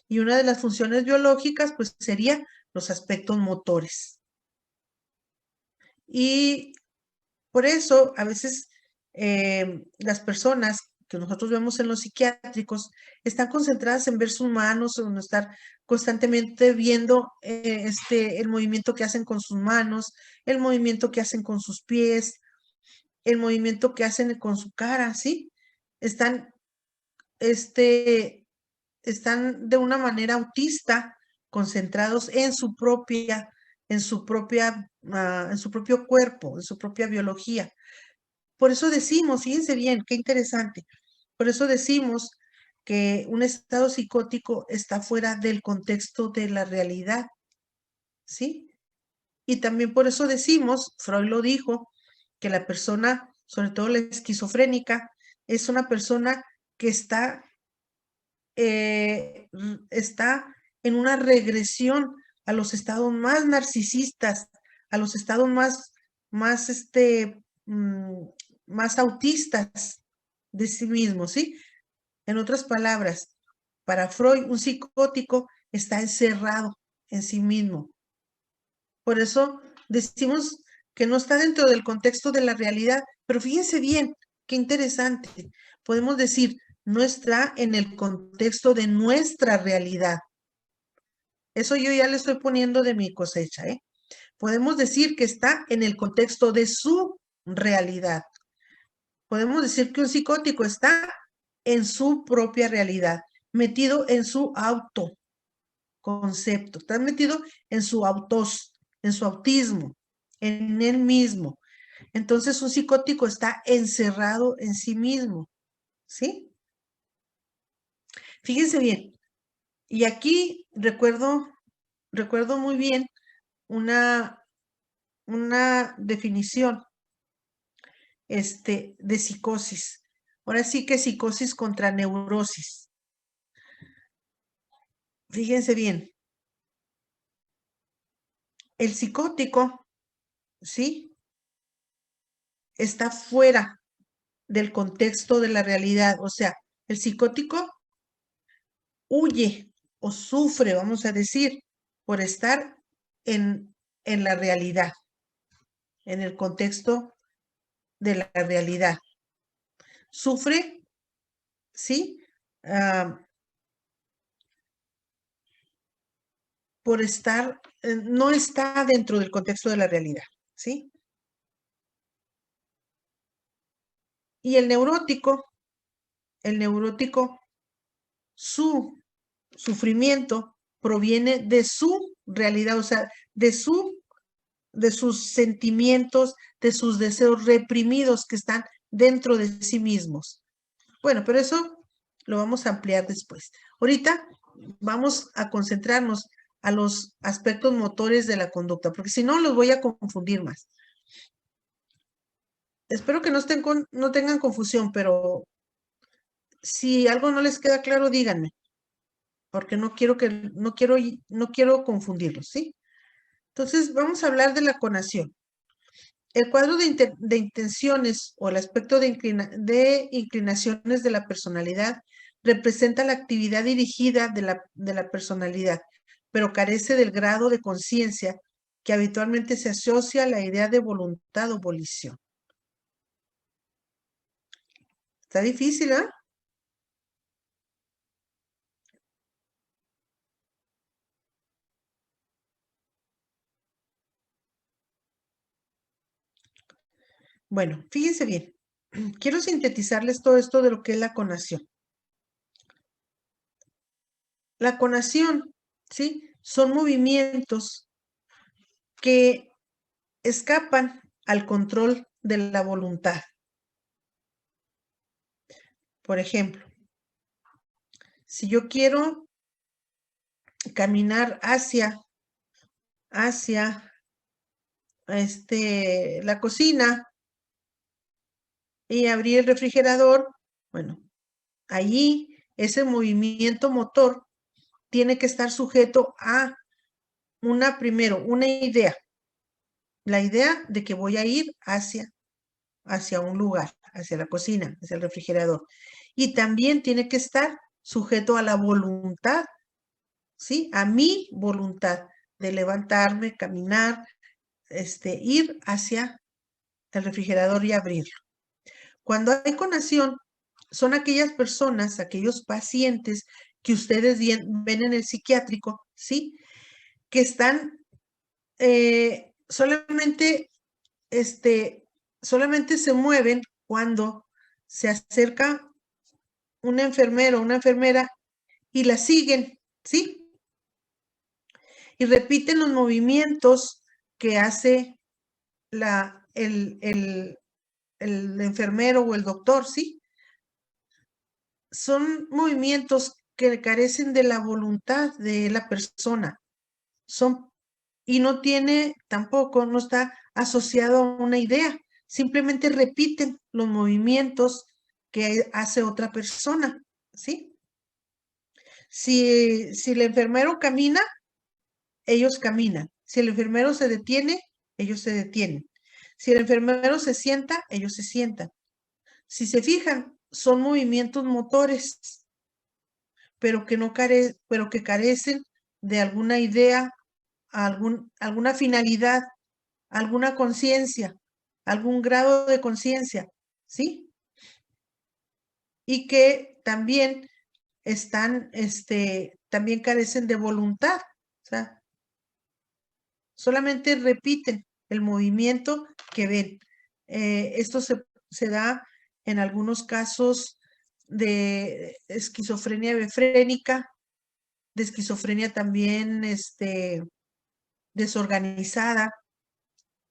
Y una de las funciones biológicas, pues, sería los aspectos motores. Y por eso, a veces, las personas que nosotros vemos en los psiquiátricos están concentradas en ver sus manos, en estar constantemente viendo el movimiento que hacen con sus manos, el movimiento que hacen con sus pies, el movimiento que hacen con su cara, ¿sí? Están, están de una manera autista, concentrados en su propio cuerpo, en su propia biología. Por eso decimos, fíjense bien, qué interesante. Por eso decimos que un estado psicótico está fuera del contexto de la realidad, ¿sí? Y también por eso decimos, Freud lo dijo, que la persona, sobre todo la esquizofrénica, es una persona que está en una regresión a los estados más narcisistas, a los estados más, mm, más autistas de sí mismo, ¿sí? En otras palabras, para Freud, un psicótico está encerrado en sí mismo. Por eso decimos que no está dentro del contexto de la realidad, pero fíjense bien, qué interesante. Podemos decir, no está en el contexto de nuestra realidad. Eso yo ya le estoy poniendo de mi cosecha, ¿eh? Podemos decir que está en el contexto de su realidad. Podemos decir que un psicótico está en su propia realidad, metido en su autoconcepto, está metido en su en su autismo, en él mismo. Entonces un psicótico está encerrado en sí mismo, ¿sí? Fíjense bien. Y aquí recuerdo muy bien una definición de psicosis. Ahora sí que psicosis contra neurosis. Fíjense bien. El psicótico, ¿sí? Está fuera del contexto de la realidad. O sea, el psicótico huye o sufre, vamos a decir, por estar en la realidad, en el contexto de la realidad. Sufre, ¿sí? Por estar, no está dentro del contexto de la realidad, ¿sí? Y el neurótico, su sufrimiento proviene de su realidad, o sea, de sus sentimientos, de sus deseos reprimidos que están dentro de sí mismos. Bueno, pero eso lo vamos a ampliar después. Ahorita vamos a concentrarnos a los aspectos motores de la conducta, porque si no los voy a confundir más. Espero que no tengan confusión, pero si algo no les queda claro, díganme, porque no quiero confundirlos, ¿sí? Entonces, vamos a hablar de la conación. El cuadro de intenciones o el aspecto de inclinaciones de la personalidad representa la actividad dirigida de la personalidad, pero carece del grado de conciencia que habitualmente se asocia a la idea de voluntad o volición. Está difícil, ¿eh? Bueno, fíjense bien. Quiero sintetizarles todo esto de lo que es la conación. La conación, ¿sí? Son movimientos que escapan al control de la voluntad. Por ejemplo, si yo quiero caminar hacia la cocina, y abrir el refrigerador, bueno, allí ese movimiento motor tiene que estar sujeto a primero, una idea. La idea de que voy a ir hacia un lugar, hacia la cocina, hacia el refrigerador. Y también tiene que estar sujeto a la voluntad, ¿sí? A mi voluntad de levantarme, caminar, ir hacia el refrigerador y abrirlo. Cuando hay conación, son aquellas personas, aquellos pacientes que ustedes ven en el psiquiátrico, ¿sí? Que están solamente se mueven cuando se acerca un enfermero o una enfermera y la siguen, ¿sí? Y repiten los movimientos que hace el enfermero o el doctor, ¿sí? Son movimientos que carecen de la voluntad de la persona. Y no está asociado a una idea. Simplemente repiten los movimientos que hace otra persona, ¿sí? Si el enfermero camina, ellos caminan. Si el enfermero se detiene, ellos se detienen. Si el enfermero se sienta, ellos se sientan. Si se fijan, son movimientos motores, pero que carecen de alguna idea, alguna finalidad, alguna conciencia, algún grado de conciencia, ¿sí? Y que también también carecen de voluntad, o sea, solamente repiten el movimiento que ven. Esto se da en algunos casos de esquizofrenia befrénica, de esquizofrenia también desorganizada,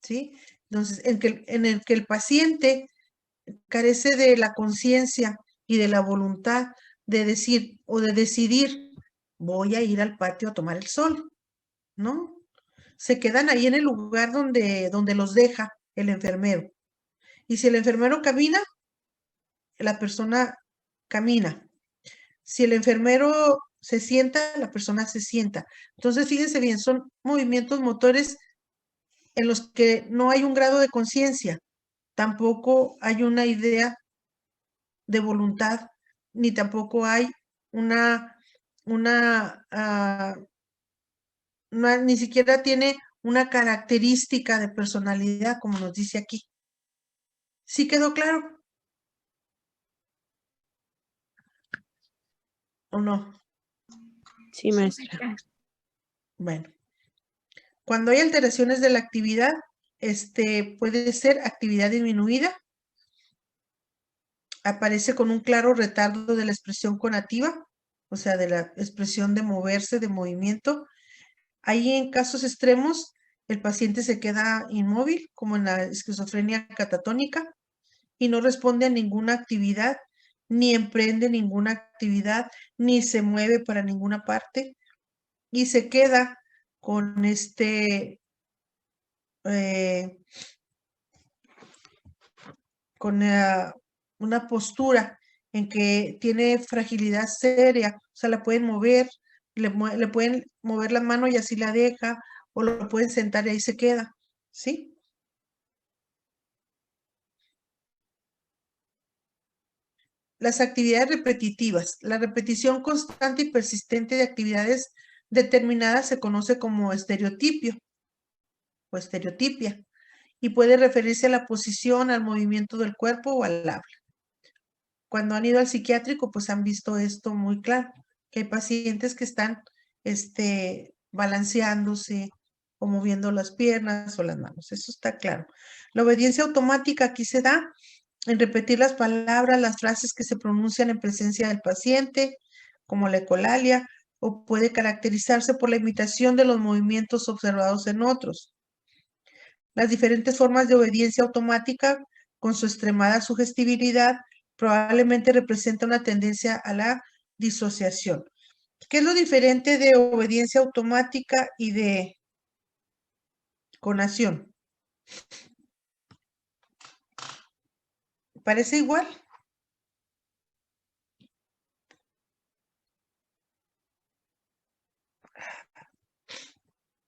¿sí? Entonces, en el que el paciente carece de la conciencia y de la voluntad de decir o de decidir, voy a ir al patio a tomar el sol, ¿no? Se quedan ahí en el lugar donde los deja el enfermero. Y si el enfermero camina, la persona camina. Si el enfermero se sienta, la persona se sienta. Entonces, fíjense bien, son movimientos motores en los que no hay un grado de conciencia, tampoco hay una idea de voluntad, ni tampoco hay ni siquiera tiene una característica de personalidad, como nos dice aquí. ¿Sí quedó claro? ¿O no? Sí, maestra. Bueno, cuando hay alteraciones de la actividad, puede ser actividad disminuida, aparece con un claro retardo de la expresión conativa, o sea, de la expresión de moverse, de movimiento. Ahí en casos extremos, el paciente se queda inmóvil, como en la esquizofrenia catatónica, y no responde a ninguna actividad, ni emprende ninguna actividad, ni se mueve para ninguna parte, y se queda con con una postura en que tiene fragilidad seria, o sea, la pueden mover, le pueden mover la mano y así la deja, o lo pueden sentar y ahí se queda, ¿sí? Las actividades repetitivas. La repetición constante y persistente de actividades determinadas se conoce como estereotipio o estereotipia y puede referirse a la posición, al movimiento del cuerpo o al habla. Cuando han ido al psiquiátrico, pues han visto esto muy claro, que hay pacientes que están balanceándose o moviendo las piernas o las manos. Eso está claro. La obediencia automática aquí se da en repetir las palabras, las frases que se pronuncian en presencia del paciente, como la ecolalia, o puede caracterizarse por la imitación de los movimientos observados en otros. Las diferentes formas de obediencia automática, con su extremada sugestibilidad, probablemente representa una tendencia a la disociación. ¿Qué es lo diferente de obediencia automática y de conación? ¿Parece igual?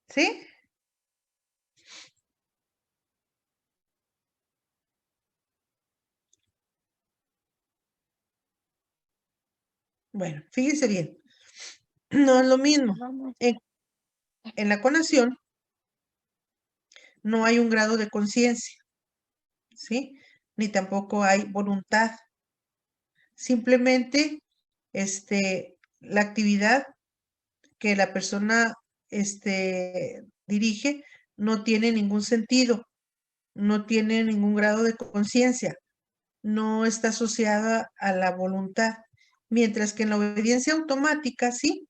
¿Sí? Bueno, fíjense bien. No es lo mismo. Vamos. En la conación no hay un grado de conciencia, ¿sí? Ni tampoco hay voluntad. Simplemente, la actividad que la persona, dirige no tiene ningún sentido, no tiene ningún grado de conciencia, no está asociada a la voluntad. Mientras que en la obediencia automática, sí,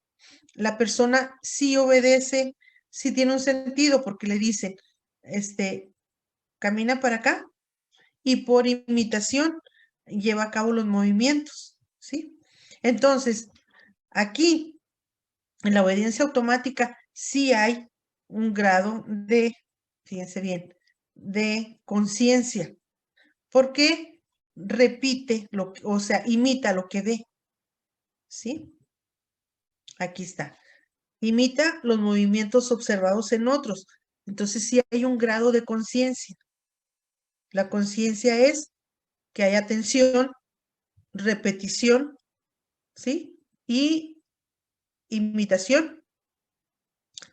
la persona sí obedece, sí tiene un sentido porque le dicen, camina para acá y por imitación lleva a cabo los movimientos, ¿sí? Entonces, aquí en la obediencia automática sí hay un grado de, fíjense bien, de conciencia, porque repite o sea, imita lo que ve, ¿sí? Aquí está. Imita los movimientos observados en otros. Entonces sí hay un grado de conciencia. La conciencia es que hay atención, repetición, ¿sí? Y imitación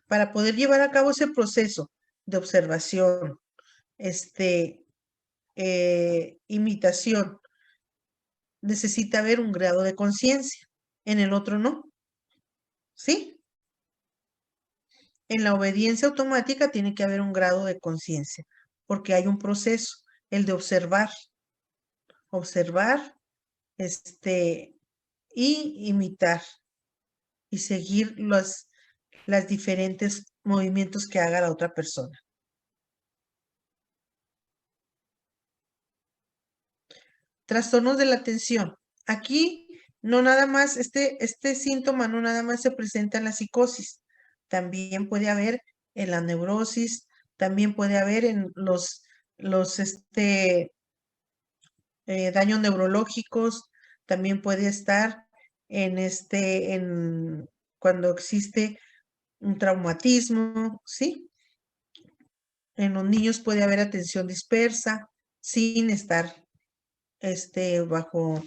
para poder llevar a cabo ese proceso de observación, imitación, necesita haber un grado de conciencia. En el otro no, ¿sí? En la obediencia automática tiene que haber un grado de conciencia, porque hay un proceso, el de observar, y imitar y seguir los diferentes movimientos que haga la otra persona. Trastornos de la atención. Aquí no nada más, este síntoma no nada más se presenta en la psicosis, también puede haber en la neurosis, también puede haber en los daños neurológicos, también puede estar en cuando existe un traumatismo, ¿sí? En los niños puede haber atención dispersa sin estar bajo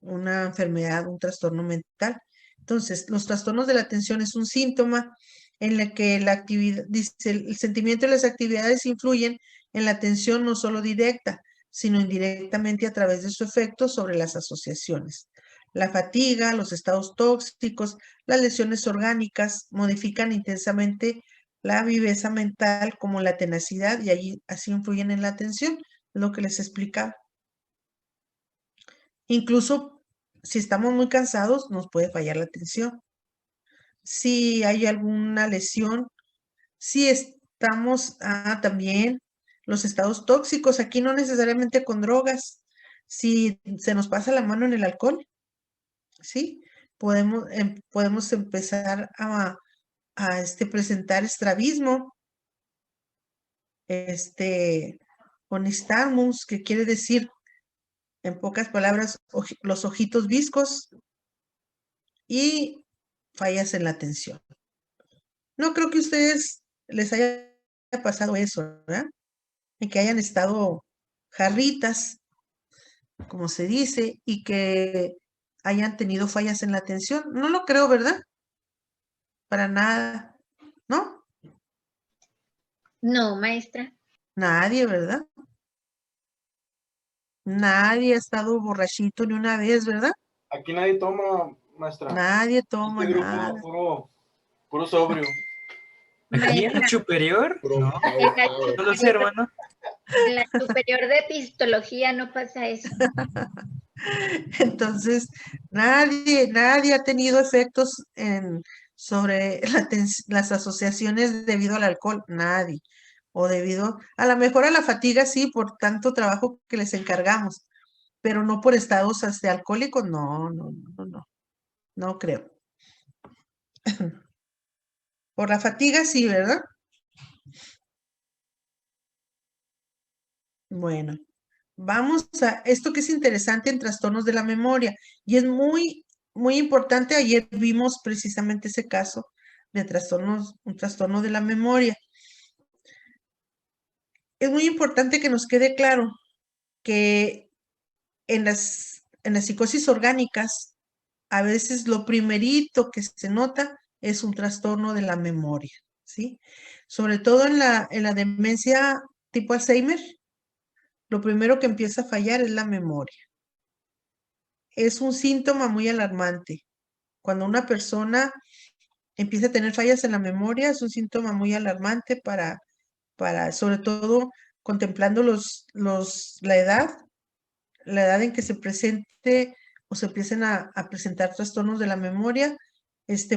una enfermedad, un trastorno mental. Entonces, los trastornos de la atención es un síntoma en el que la actividad, dice, el sentimiento y las actividades influyen en la atención no solo directa, sino indirectamente a través de su efecto sobre las asociaciones. La fatiga, los estados tóxicos, las lesiones orgánicas modifican intensamente la viveza mental como la tenacidad y allí así influyen en la atención, lo que les explicaba. Incluso si estamos muy cansados, nos puede fallar la atención. Si hay alguna lesión, si estamos, también los estados tóxicos, aquí no necesariamente con drogas, si se nos pasa la mano en el alcohol, ¿sí? Podemos empezar a presentar estrabismo, o nixtammus, que quiere decir, en pocas palabras, los ojitos viscos y fallas en la atención. No creo que a ustedes les haya pasado eso, ¿verdad? En que hayan estado jarritas, como se dice, y que hayan tenido fallas en la atención. No lo creo, ¿verdad? Para nada, ¿no? No, maestra. Nadie, ¿verdad? Nadie ha estado borrachito ni una vez, ¿verdad? Aquí nadie toma, maestra. Nadie toma Este grupo, nada. puro sobrio. ¿Aquí en la Maestra, superior? No, en la no lo sé, hermano. en la superior de pistología no pasa eso. Entonces, nadie ha tenido efectos sobre las asociaciones debido al alcohol, nadie. O debido, a lo mejor a la fatiga, sí, por tanto trabajo que les encargamos, pero no por estados alcohólicos, no creo. Por la fatiga, sí, ¿verdad? Bueno, vamos a esto que es interesante en trastornos de la memoria y es muy, muy importante. Ayer vimos precisamente ese caso de un trastorno de la memoria. Es muy importante que nos quede claro que en las psicosis orgánicas, a veces lo primerito que se nota es un trastorno de la memoria, ¿sí? Sobre todo en la demencia tipo Alzheimer, lo primero que empieza a fallar es la memoria. Es un síntoma muy alarmante. Cuando una persona empieza a tener fallas en la memoria, es un síntoma muy alarmante sobre todo contemplando la edad en que se presente o se empiecen a presentar trastornos de la memoria.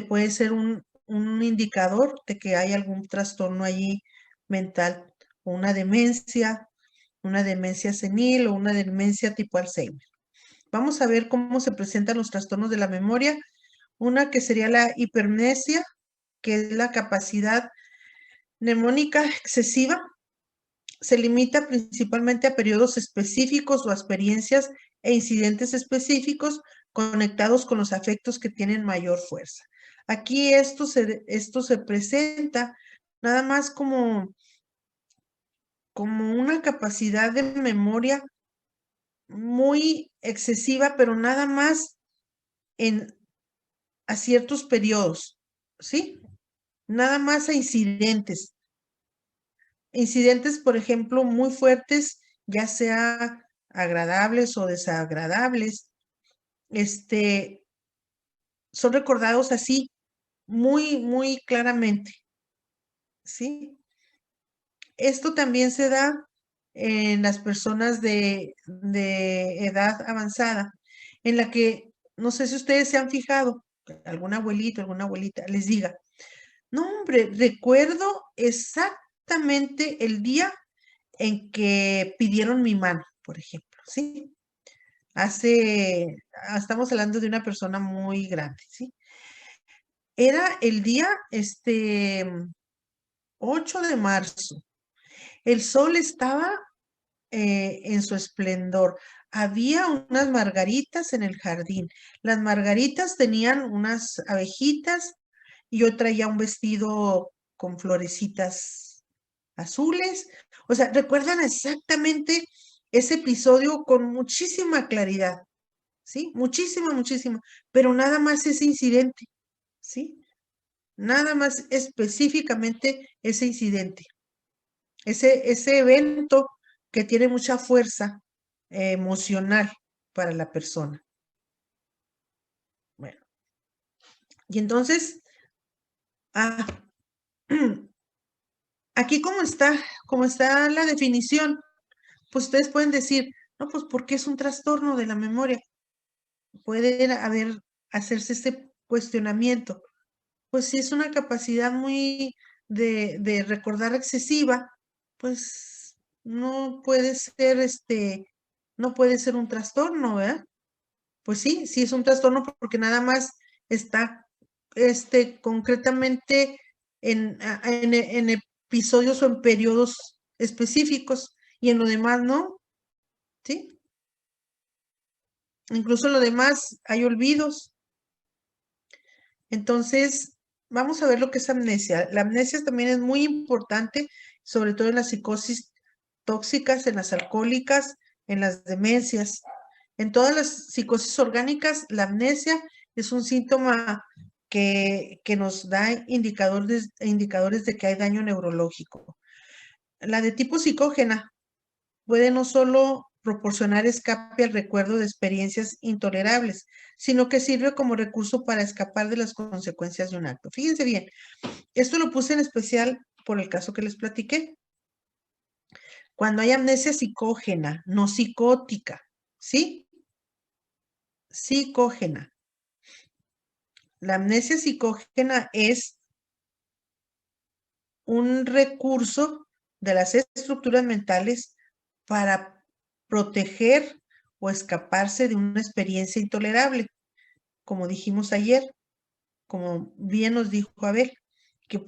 Puede ser un indicador de que hay algún trastorno allí mental, o una demencia senil o una demencia tipo Alzheimer. Vamos a ver cómo se presentan los trastornos de la memoria. Una que sería la hipermnesia, que es la capacidad mnemónica excesiva. Se limita principalmente a periodos específicos o a experiencias e incidentes específicos conectados con los afectos que tienen mayor fuerza. Aquí esto se presenta nada más como una capacidad de memoria muy excesiva, pero nada más a ciertos periodos, ¿sí? Nada más a incidentes. Incidentes, por ejemplo, muy fuertes, ya sea agradables o desagradables, son recordados así muy, muy claramente, ¿sí? Esto también se da en las personas de edad avanzada, en la que, no sé si ustedes se han fijado, algún abuelito, alguna abuelita les diga, no, hombre, recuerdo exactamente el día en que pidieron mi mano, por ejemplo, ¿sí? Estamos hablando de una persona muy grande, ¿sí? Era el día, 8 de marzo. El sol estaba en su esplendor. Había unas margaritas en el jardín. Las margaritas tenían unas abejitas y yo traía un vestido con florecitas azules. O sea, recuerdan exactamente ese episodio con muchísima claridad, ¿sí? Muchísima, muchísima, pero nada más ese incidente, ¿sí? Nada más específicamente ese incidente, ese evento que tiene mucha fuerza emocional para la persona. Bueno, y entonces, aquí como está la definición, pues ustedes pueden decir, no, pues porque es un trastorno de la memoria. Puede hacerse este cuestionamiento. Pues si es una capacidad muy de recordar excesiva, pues no puede ser no puede ser un trastorno, ¿verdad? Pues sí, sí es un trastorno porque nada más está concretamente en episodios o en periodos específicos y en lo demás no, ¿sí? Incluso en lo demás hay olvidos. Entonces, vamos a ver lo que es amnesia. La amnesia también es muy importante, sobre todo en las psicosis tóxicas, en las alcohólicas, en las demencias. En todas las psicosis orgánicas, la amnesia es un síntoma que nos da indicadores de que hay daño neurológico. La de tipo psicógena puede no solo proporcionar escape al recuerdo de experiencias intolerables, sino que sirve como recurso para escapar de las consecuencias de un acto. Fíjense bien, esto lo puse en especial por el caso que les platiqué. Cuando hay amnesia psicógena, no psicótica, ¿sí? Psicógena. La amnesia psicógena es un recurso de las estructuras mentales para proteger o escaparse de una experiencia intolerable, como dijimos ayer, como bien nos dijo Abel, que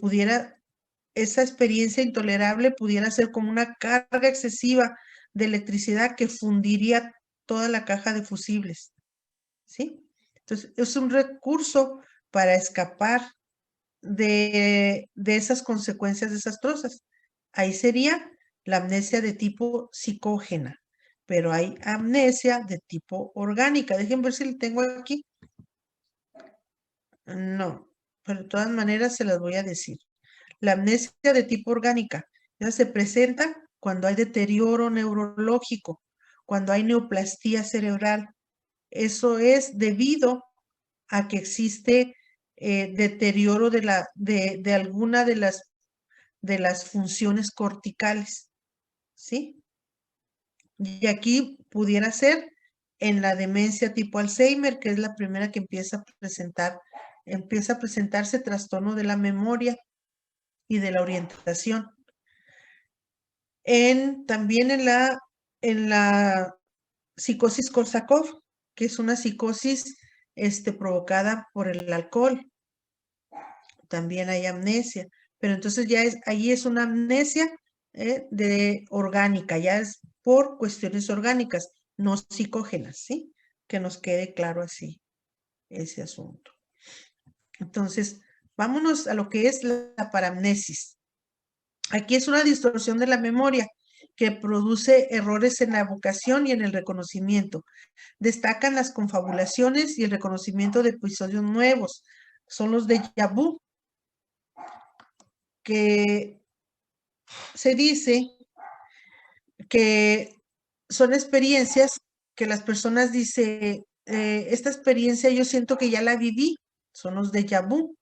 esa experiencia intolerable pudiera ser como una carga excesiva de electricidad que fundiría toda la caja de fusibles, ¿sí? Entonces, es un recurso para escapar de esas consecuencias desastrosas. Ahí sería la amnesia de tipo psicógena, pero hay amnesia de tipo orgánica. Déjenme ver si lo tengo aquí. No, pero de todas maneras se las voy a decir. La amnesia de tipo orgánica ya se presenta cuando hay deterioro neurológico, cuando hay neoplastía cerebral. Eso es debido a que existe deterioro de alguna de las funciones corticales, ¿sí? Y aquí pudiera ser en la demencia tipo Alzheimer, que es la primera que empieza a presentarse trastorno de la memoria y de la orientación. También en la psicosis Korsakoff, que es una psicosis provocada por el alcohol. También hay amnesia, pero entonces ahí es una amnesia de orgánica, ya es por cuestiones orgánicas, no psicógenas, ¿sí? Que nos quede claro así ese asunto. Entonces, vámonos a lo que es la paramnesis. Aquí es una distorsión de la memoria que produce errores en la evocación y en el reconocimiento. Destacan las confabulaciones y el reconocimiento de episodios nuevos. Son los déjà vu, que se dice que son experiencias que las personas dicen, esta experiencia yo siento que ya la viví, son los déjà vu.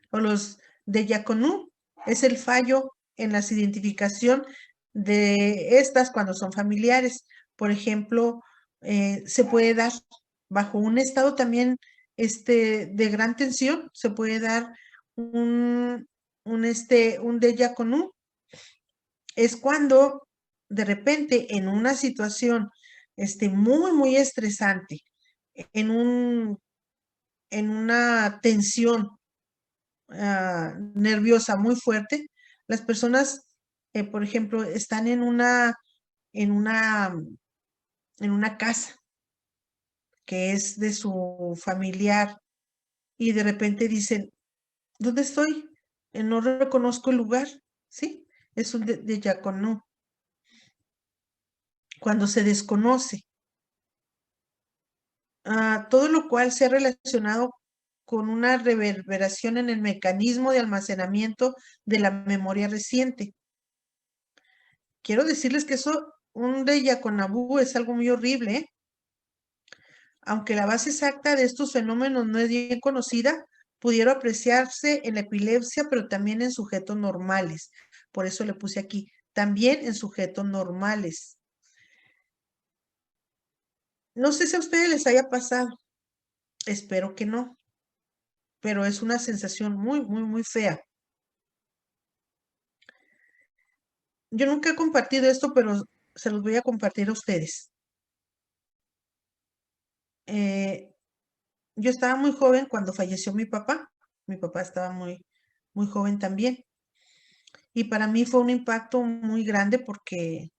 O los déjà connu, es el fallo en la identificación de estas cuando son familiares. Por ejemplo, se puede dar bajo un estado también de gran tensión, se puede dar un déjà connu. Es cuando de repente en una situación muy, muy estresante, en una tensión nerviosa muy fuerte, las personas, por ejemplo, están en una casa que es de su familiar y de repente dicen, ¿dónde estoy? No reconozco el lugar, ¿sí? Es un déjà connu. Cuando se desconoce. Todo lo cual se ha relacionado con una reverberación en el mecanismo de almacenamiento de la memoria reciente. Quiero decirles que un déjà vu es algo muy horrible, ¿eh? Aunque la base exacta de estos fenómenos no es bien conocida, pudiera apreciarse en la epilepsia, pero también en sujetos normales. Por eso le puse aquí, también en sujetos normales. No sé si a ustedes les haya pasado, espero que no, pero es una sensación muy, muy, muy fea. Yo nunca he compartido esto, pero se los voy a compartir a ustedes. Yo estaba muy joven cuando falleció mi papá. Mi papá estaba muy, muy joven también. Y para mí fue un impacto muy grande porque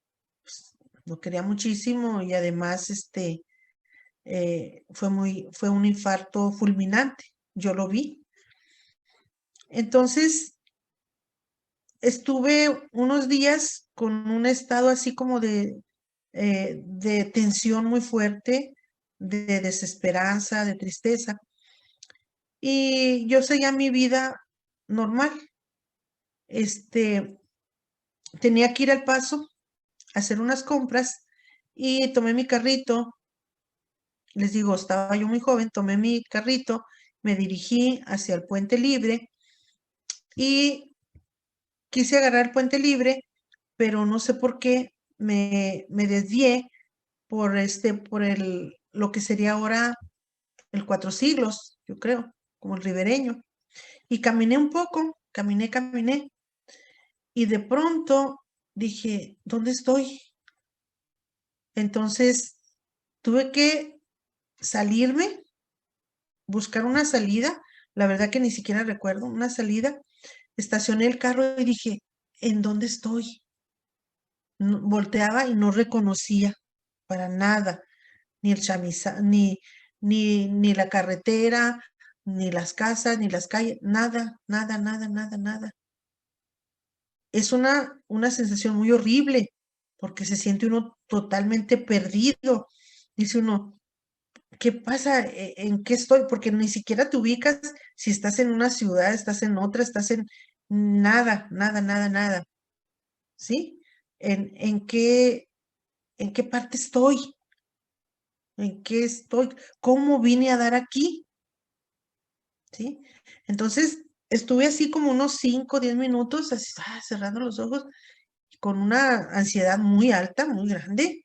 pues, lo quería muchísimo y además fue un infarto fulminante. Yo lo vi. Entonces, estuve unos días con un estado así como de tensión muy fuerte, de desesperanza, de tristeza. Y yo seguía mi vida normal. Tenía que ir al Paso a hacer unas compras y tomé mi carrito. Les digo, estaba yo muy joven, tomé mi carrito, me dirigí hacia el Puente Libre y quise agarrar el Puente Libre, pero no sé por qué me desvié por lo que sería ahora el Cuatro Siglos, yo creo, como el ribereño. Y caminé un poco, caminé, y de pronto dije, ¿dónde estoy? Entonces tuve que salirme, buscar una salida, la verdad que ni siquiera recuerdo, una salida, estacioné el carro y dije, ¿en dónde estoy? volteaba y no reconocía para nada, ni el chamizal, ni la carretera, ni las casas, ni las calles, nada, nada, nada, nada, nada. Es una sensación muy horrible, porque se siente uno totalmente perdido. Dice uno, ¿qué pasa? ¿En qué estoy? Porque ni siquiera te ubicas si estás en una ciudad, estás en otra, estás en nada, nada, nada, nada. ¿Sí? ¿En qué parte estoy? ¿En qué estoy? ¿Cómo vine a dar aquí? ¿Sí? Entonces, estuve así como unos 5 o 10 minutos, así, cerrando los ojos, con una ansiedad muy alta, muy grande.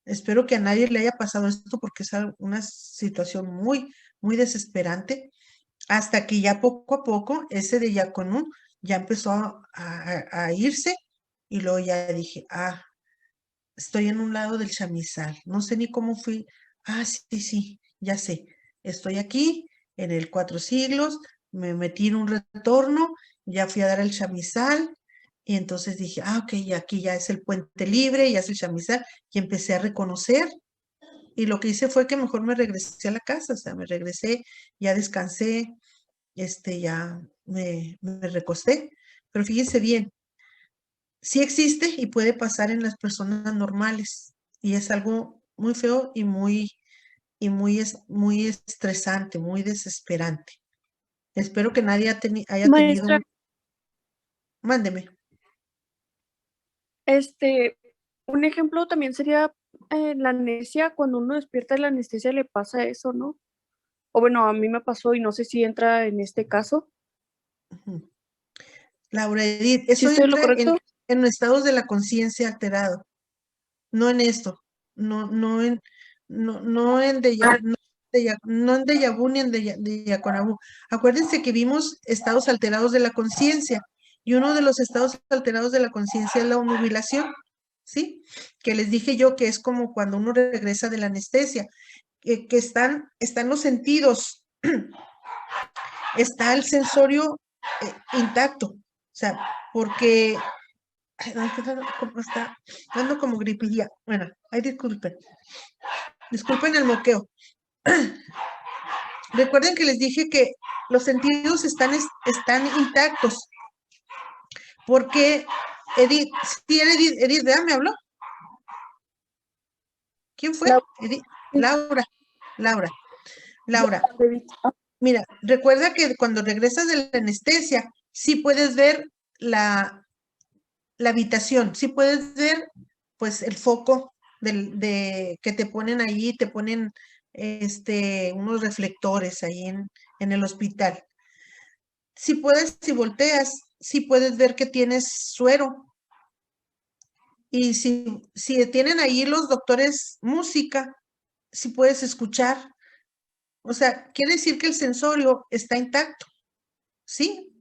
Espero que a nadie le haya pasado esto porque es una situación muy, muy desesperante, hasta que ya poco a poco ese de Yaconú ya empezó a irse y luego ya dije, estoy en un lado del chamizal, no sé ni cómo fui. Sí, sí, ya sé, estoy aquí en el Cuatro Siglos, me metí en un retorno, ya fui a dar el chamizal y entonces dije, ok, aquí ya es el puente libre, ya es el chamizal y empecé a reconocer y lo que hice fue que mejor me regresé a la casa, o sea, me regresé, ya descansé, ya me recosté, pero fíjense bien, sí existe y puede pasar en las personas normales y es algo muy feo muy estresante, muy desesperante. Espero que nadie haya tenido Maestra, mándeme. este, un ejemplo también sería la anestesia, cuando uno despierta de la anestesia le pasa eso, ¿no? O bueno, a mí me pasó y no sé si entra en este caso. Ujú. Laura Edith, ¿Sí eso estoy en lo entra correcto? en estados de la conciencia alterado, no en esto, no en no en déjà vu ni en déjà vu. Acuérdense que vimos estados alterados de la conciencia y uno de los estados alterados de la conciencia es la obnubilación, ¿sí? Que les dije yo que es como cuando uno regresa de la anestesia, que están los sentidos, está el sensorio intacto, o sea, porque ¿cómo está? Ando como gripilla. Bueno, ay, disculpen el moqueo. Recuerden que les dije que los sentidos están intactos. Porque Edith, sí, Edith, ¿verdad? ¿Me habló? ¿Quién fue? La- Edith, Laura, Laura, Laura. Ah, Mira, recuerda que cuando regresas de la anestesia, sí puedes ver la habitación, sí puedes ver pues el foco que te ponen ahí, te ponen unos reflectores ahí en el hospital. Si puedes, si volteas, sí puedes ver que tienes suero. Y si tienen ahí los doctores música, sí puedes escuchar. O sea, quiere decir que el sensorio está intacto, ¿sí?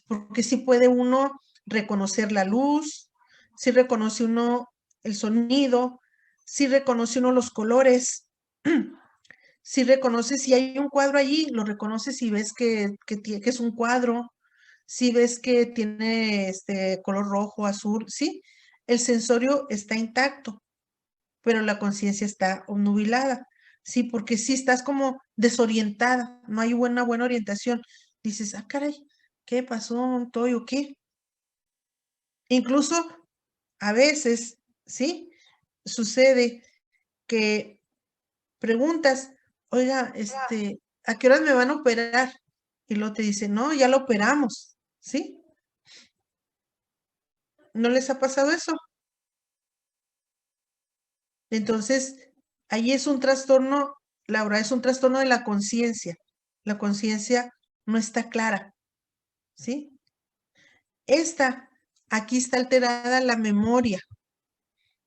Porque sí puede uno reconocer la luz, sí reconoce uno el sonido, sí reconoce uno los colores, sí reconoce si hay un cuadro allí, lo reconoces si ves que es un cuadro, si ves que tiene este color rojo, azul, sí, el sensorio está intacto, pero la conciencia está obnubilada, sí, porque sí estás como desorientada, no hay una buena orientación. Dices, caray, ¿qué pasó, Toy o qué? Incluso a veces, ¿sí? Sucede que preguntas, oiga, ¿a qué horas me van a operar? Y luego te dicen, no, ya lo operamos, ¿sí? ¿No les ha pasado eso? Entonces, ahí es un trastorno, Laura, es un trastorno de la conciencia. La conciencia no está clara, ¿sí? Aquí está alterada la memoria.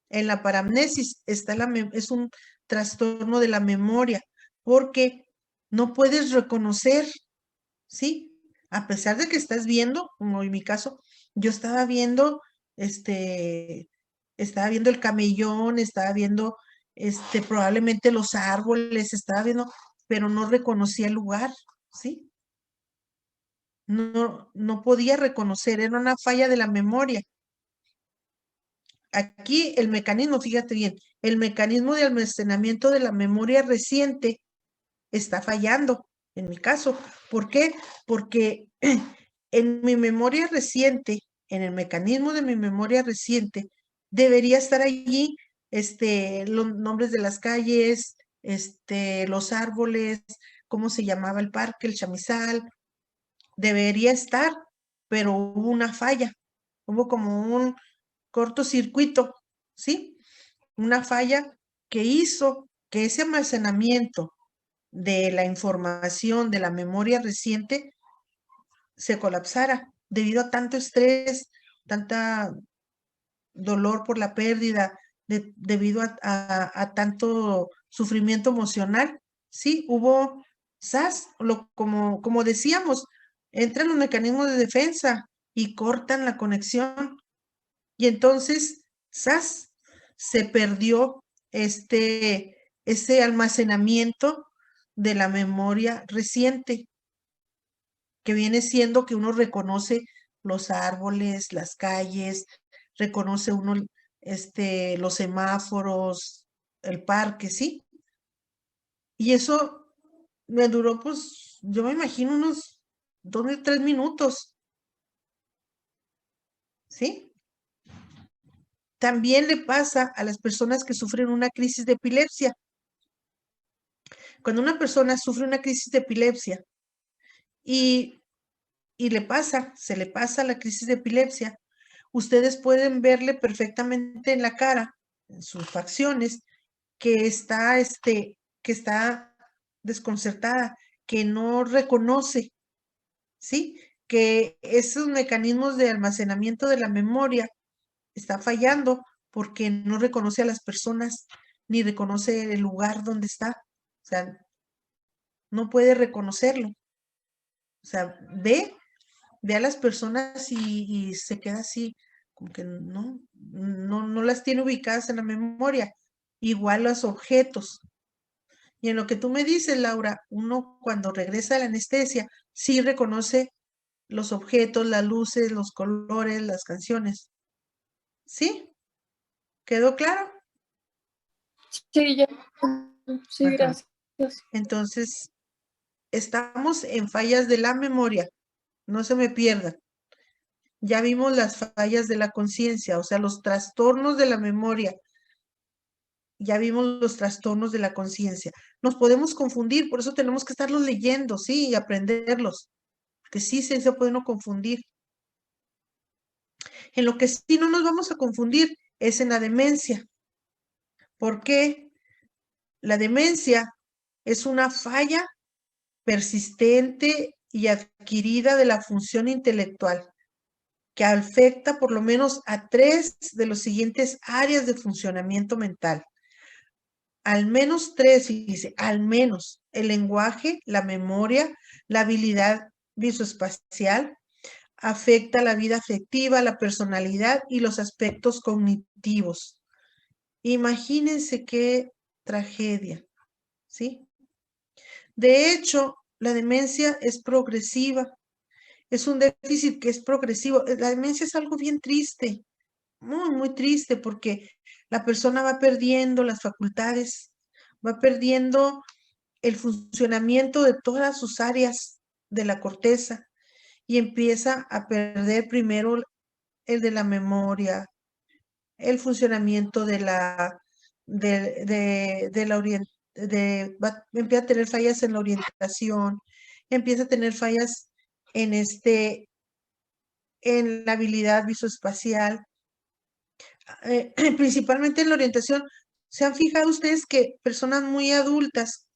En la paramnesis es un trastorno de la memoria, porque no puedes reconocer, ¿sí? A pesar de que estás viendo, como en mi caso, yo estaba viendo el camellón, estaba viendo, probablemente los árboles, estaba viendo, pero no reconocía el lugar, ¿sí? No podía reconocer, era una falla de la memoria. aquí el mecanismo, fíjate bien, el mecanismo de almacenamiento de la memoria reciente está fallando, en mi caso. ¿Por qué? Porque en mi memoria reciente, en el mecanismo de mi memoria reciente, debería estar allí los nombres de las calles, los árboles, cómo se llamaba el parque, el chamizal, debería estar, pero hubo una falla, hubo como un cortocircuito, ¿sí? Una falla que hizo que ese almacenamiento de la información de la memoria reciente se colapsara debido a tanto estrés, tanta dolor por la pérdida, debido a tanto sufrimiento emocional. Sí, hubo SAS, como decíamos, entran los mecanismos de defensa y cortan la conexión. Y entonces, SAS, se perdió ese almacenamiento de la memoria reciente, que viene siendo que uno reconoce los árboles, las calles, reconoce uno los semáforos, el parque, ¿sí? Y eso me duró, pues, yo me imagino unos 2 o 3 minutos, ¿sí? También le pasa a las personas que sufren una crisis de epilepsia. Cuando una persona sufre una crisis de epilepsia y se le pasa la crisis de epilepsia, ustedes pueden verle perfectamente en la cara, en sus facciones, que está desconcertada, que no reconoce, ¿sí? Que esos mecanismos de almacenamiento de la memoria está fallando porque no reconoce a las personas ni reconoce el lugar donde está. O sea, no puede reconocerlo. O sea, ve a las personas y se queda así, como que no las tiene ubicadas en la memoria. Igual los objetos. Y en lo que tú me dices, Laura, uno cuando regresa a la anestesia, sí reconoce los objetos, las luces, los colores, las canciones. ¿Sí? ¿Quedó claro? Sí, ya. Sí, Ajá. gracias. Entonces, estamos en fallas de la memoria. No se me pierdan. Ya vimos las fallas de la conciencia, o sea, los trastornos de la memoria. Ya vimos los trastornos de la conciencia. Nos podemos confundir, por eso tenemos que estarlos leyendo, sí, y aprenderlos. Porque sí se puede uno confundir. En lo que sí no nos vamos a confundir es en la demencia. ¿Por qué? La demencia es una falla persistente y adquirida de la función intelectual que afecta por lo menos a 3 de los siguientes áreas de funcionamiento mental. Al menos 3, dice, al menos el lenguaje, la memoria, la habilidad visoespacial, afecta la vida afectiva, la personalidad y los aspectos cognitivos. Imagínense qué tragedia, ¿sí? De hecho, la demencia es progresiva, es un déficit que es progresivo. La demencia es algo bien triste, muy, muy triste, porque la persona va perdiendo las facultades, va perdiendo el funcionamiento de todas sus áreas de la corteza y empieza a perder primero el de la memoria, el funcionamiento de la empieza a tener fallas en la orientación, empieza a tener fallas en en la habilidad visoespacial, principalmente en la orientación. ¿Se han fijado ustedes que personas muy adultas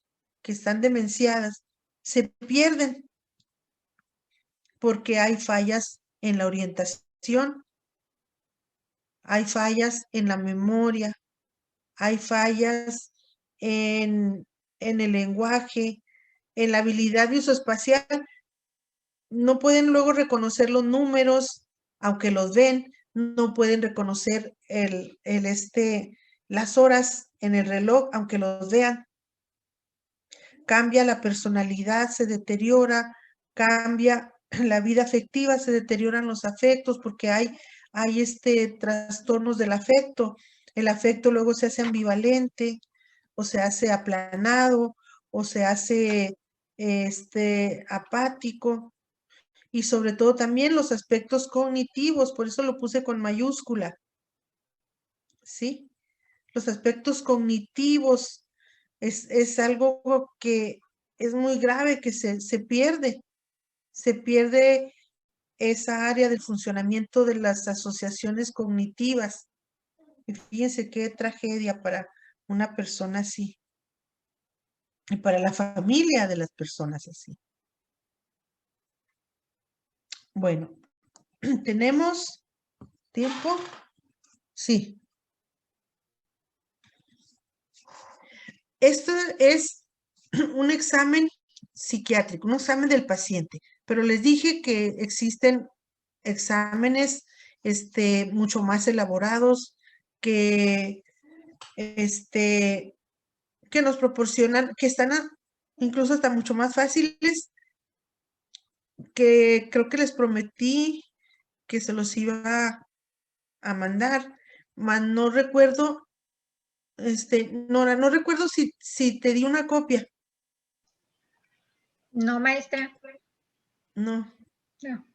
que están demenciadas se pierden porque hay fallas en la orientación, hay fallas en la memoria, hay fallas en el lenguaje, en la habilidad visoespacial? No pueden luego reconocer los números, aunque los ven, no pueden reconocer las horas en el reloj, aunque los vean. Cambia la personalidad, se deteriora, cambia la vida afectiva, se deterioran los afectos porque hay hay trastornos del afecto. El afecto luego se hace ambivalente, o se hace aplanado, o se hace apático, y sobre todo también los aspectos cognitivos, por eso lo puse con mayúscula, ¿sí? Los aspectos cognitivos es algo que es muy grave, que se pierde esa área del funcionamiento de las asociaciones cognitivas. Y fíjense qué tragedia para una persona así y para la familia de las personas así. Bueno, ¿tenemos tiempo? Sí. Esto es un examen psiquiátrico, un examen del paciente, pero les dije que existen exámenes mucho más elaborados que que nos proporcionan, que están incluso hasta mucho más fáciles, que creo que les prometí que se los iba a mandar, mas no recuerdo, Nora, no recuerdo si te di una copia. No, maestra. No. No.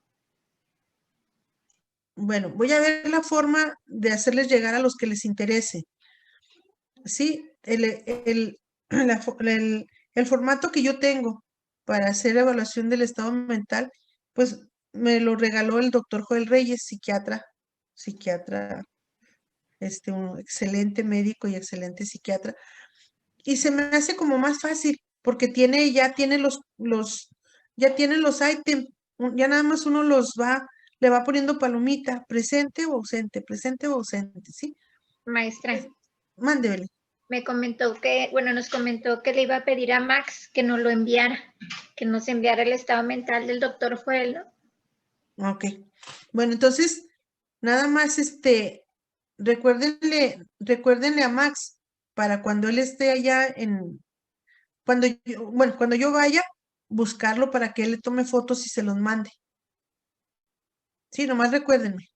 Bueno, voy a ver la forma de hacerles llegar a los que les interese. Sí, el formato que yo tengo para hacer evaluación del estado mental, pues me lo regaló el doctor Joel Reyes, psiquiatra, un excelente médico y excelente psiquiatra. Y se me hace como más fácil, porque ya tiene los ítems, ya nada más uno le va poniendo palomita, presente o ausente, ¿sí? Maestra. Mándele. Me comentó nos comentó que le iba a pedir a Max que nos lo enviara, que nos enviara el estado mental del doctor Joel, ¿no? Ok. Bueno, entonces, nada más, recuérdenle a Max para cuando él esté allá cuando yo vaya, buscarlo para que él le tome fotos y se los mande. Sí, nomás recuérdenme.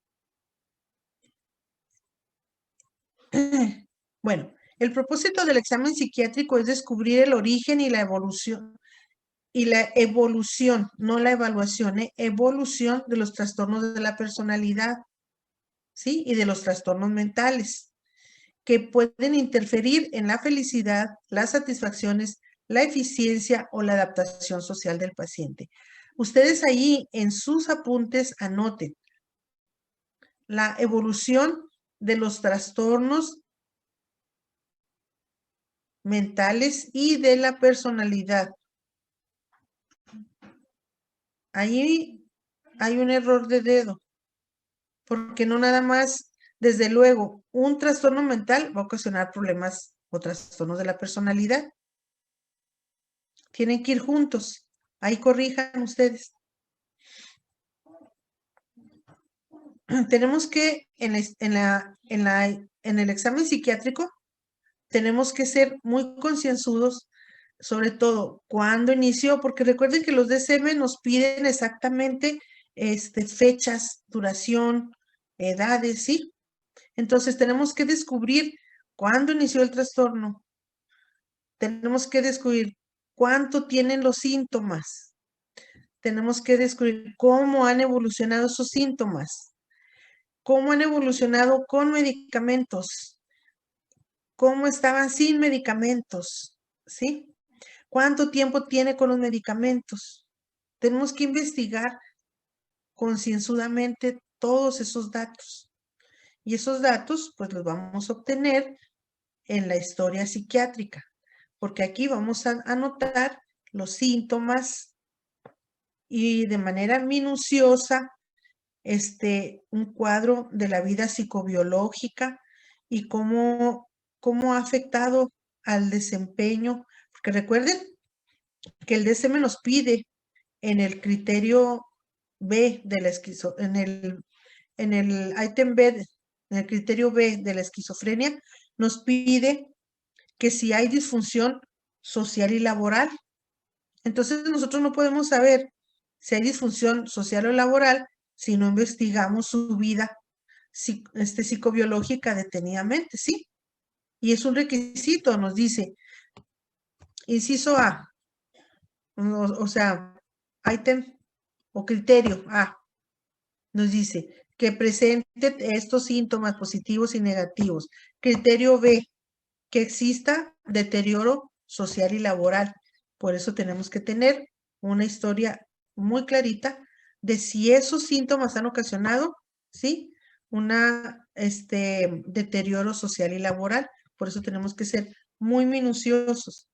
Bueno, el propósito del examen psiquiátrico es descubrir el origen y la evolución, no la evaluación, evolución de los trastornos de la personalidad, ¿sí? Y de los trastornos mentales, que pueden interferir en la felicidad, las satisfacciones, la eficiencia o la adaptación social del paciente. Ustedes ahí en sus apuntes anoten la evolución de los trastornos mentales y de la personalidad. Ahí hay un error de dedo, porque no nada más, desde luego, un trastorno mental va a ocasionar problemas o trastornos de la personalidad. Tienen que ir juntos. Ahí corrijan ustedes. Tenemos que, en el examen psiquiátrico, tenemos que ser muy concienzudos, sobre todo cuándo inició, porque recuerden que los DSM nos piden exactamente fechas, duración, edades, ¿sí? Entonces tenemos que descubrir cuándo inició el trastorno. Tenemos que descubrir cuánto tienen los síntomas. Tenemos que descubrir cómo han evolucionado esos síntomas. Cómo han evolucionado con medicamentos. Cómo estaban sin medicamentos, ¿sí? ¿Cuánto tiempo tiene con los medicamentos? Tenemos que investigar concienzudamente todos esos datos. Y esos datos, pues los vamos a obtener en la historia psiquiátrica, porque aquí vamos a anotar los síntomas y de manera minuciosa un cuadro de la vida psicobiológica y cómo ha afectado al desempeño, porque recuerden que el DSM nos pide en el criterio B de la en el ítem B, en el criterio B de la esquizofrenia, nos pide que si hay disfunción social y laboral. Entonces nosotros no podemos saber si hay disfunción social o laboral si no investigamos su vida psicobiológica detenidamente, ¿sí? Y es un requisito, nos dice, inciso A, o sea, ítem o criterio A, nos dice que presente estos síntomas positivos y negativos. Criterio B, que exista deterioro social y laboral. Por eso tenemos que tener una historia muy clarita de si esos síntomas han ocasionado, ¿sí? Deterioro social y laboral. Por eso tenemos que ser muy minuciosos.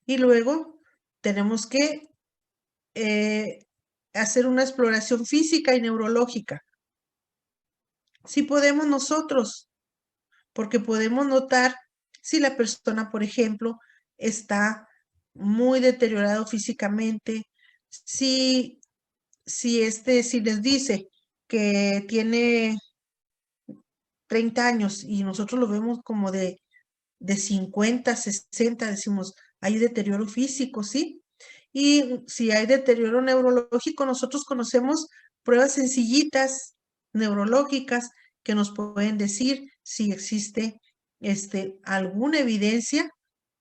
Y luego tenemos que hacer una exploración física y neurológica. Si podemos nosotros, porque podemos notar si la persona, por ejemplo, está muy deteriorado físicamente, si les dice que tiene 30 años y nosotros lo vemos como de 50, 60, decimos, hay deterioro físico, ¿sí? Y si hay deterioro neurológico, nosotros conocemos pruebas sencillitas neurológicas que nos pueden decir si existe alguna evidencia,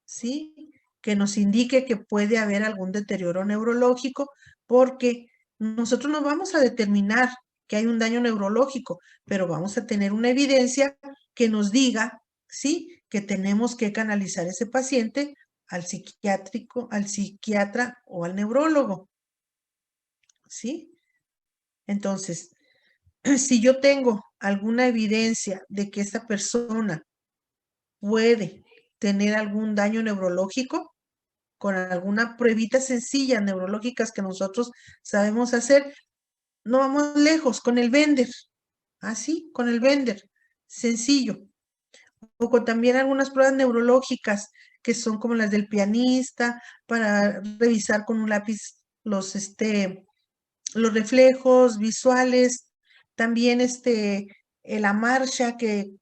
¿sí? Que nos indique que puede haber algún deterioro neurológico, porque nosotros no vamos a determinar que hay un daño neurológico, pero vamos a tener una evidencia que nos diga, ¿sí? Que tenemos que canalizar ese paciente al psiquiátrico, al psiquiatra o al neurólogo, ¿sí? Entonces, si yo tengo alguna evidencia de que esta persona puede tener algún daño neurológico, con alguna pruebita sencilla neurológicas que nosotros sabemos hacer, no vamos lejos, con el Bender, así, con el Bender, sencillo. O con también algunas pruebas neurológicas que son como las del pianista, para revisar con un lápiz los reflejos visuales, también la marcha que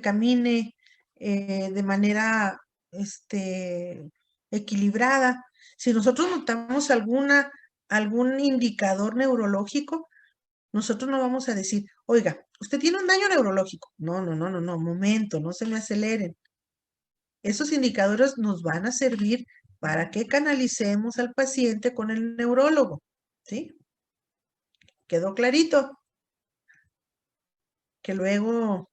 camine de manera equilibrada. Si nosotros notamos algún indicador neurológico, nosotros no vamos a decir, oiga, usted tiene un daño neurológico. No, no, no, no, no, momento, no se me aceleren. Esos indicadores nos van a servir para que canalicemos al paciente con el neurólogo, ¿sí? ¿Quedó clarito? Que luego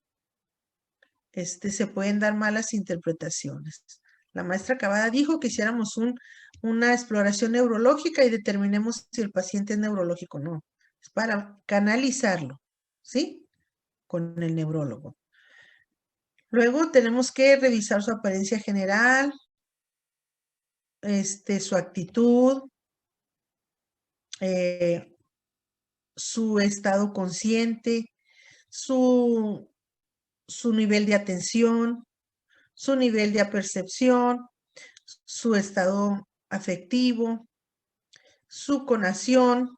se pueden dar malas interpretaciones. La maestra Cavada dijo que hiciéramos una exploración neurológica y determinemos si el paciente es neurológico o no. Es para canalizarlo, ¿sí? Con el neurólogo. Luego tenemos que revisar su apariencia general, su actitud, su estado consciente, su nivel de atención, su nivel de percepción, su estado afectivo, su conación,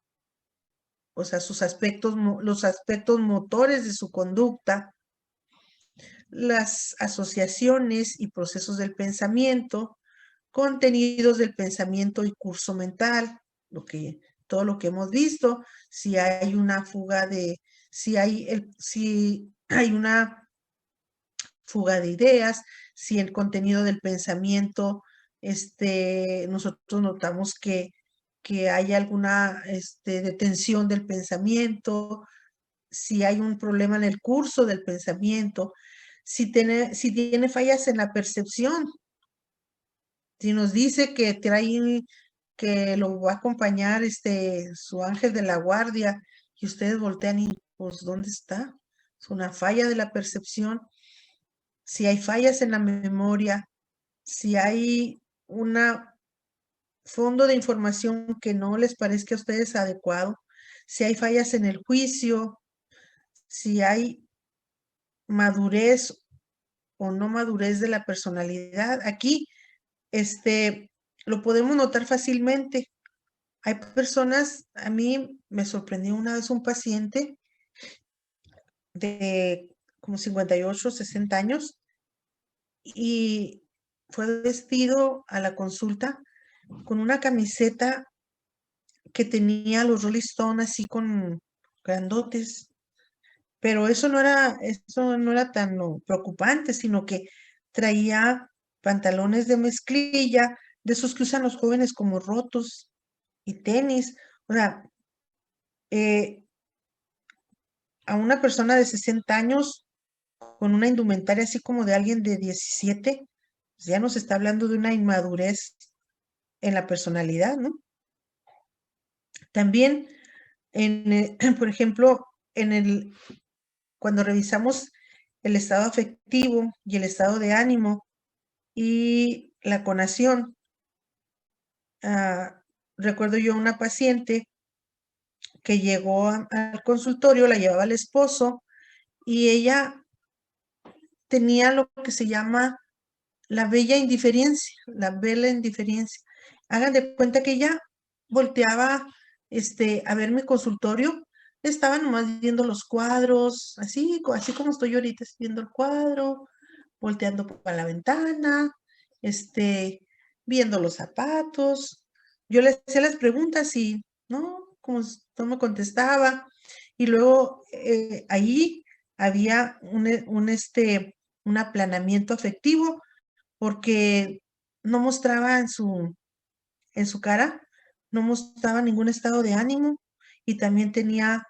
o sea, los aspectos motores de su conducta, las asociaciones y procesos del pensamiento, contenidos del pensamiento y curso mental, todo lo que hemos visto, si hay una fuga si hay una fuga de ideas, si el contenido del pensamiento, nosotros notamos que hay alguna detención del pensamiento, si hay un problema en el curso del pensamiento, si tiene fallas en la percepción, si nos dice que que lo va a acompañar su ángel de la guardia y ustedes voltean y pues ¿dónde está? Es una falla de la percepción. Si hay fallas en la memoria, si hay un fondo de información que no les parezca a ustedes adecuado, si hay fallas en el juicio, si hay madurez o no madurez de la personalidad. Aquí, lo podemos notar fácilmente. Hay personas, a mí me sorprendió una vez un paciente de como 58, 60 años y fue vestido a la consulta con una camiseta que tenía los Rolling Stones así con grandotes. Pero eso no era tan preocupante, sino que traía pantalones de mezclilla, de esos que usan los jóvenes como rotos, y tenis. O sea, a una persona de 60 años con una indumentaria así como de alguien de 17, pues ya nos está hablando de una inmadurez en la personalidad, ¿no? También, por ejemplo, cuando revisamos el estado afectivo y el estado de ánimo y la conación, recuerdo yo una paciente que llegó al consultorio, la llevaba el esposo y ella tenía lo que se llama la bella indiferencia, la bella indiferencia. Hagan de cuenta que ella volteaba a ver mi consultorio, estaba nomás viendo los cuadros, así como estoy ahorita, viendo el cuadro, volteando para la ventana, viendo los zapatos. Yo le hacía las preguntas y no, como no me contestaba. Y luego ahí había un aplanamiento afectivo porque no mostraba en su cara, no mostraba ningún estado de ánimo y también tenía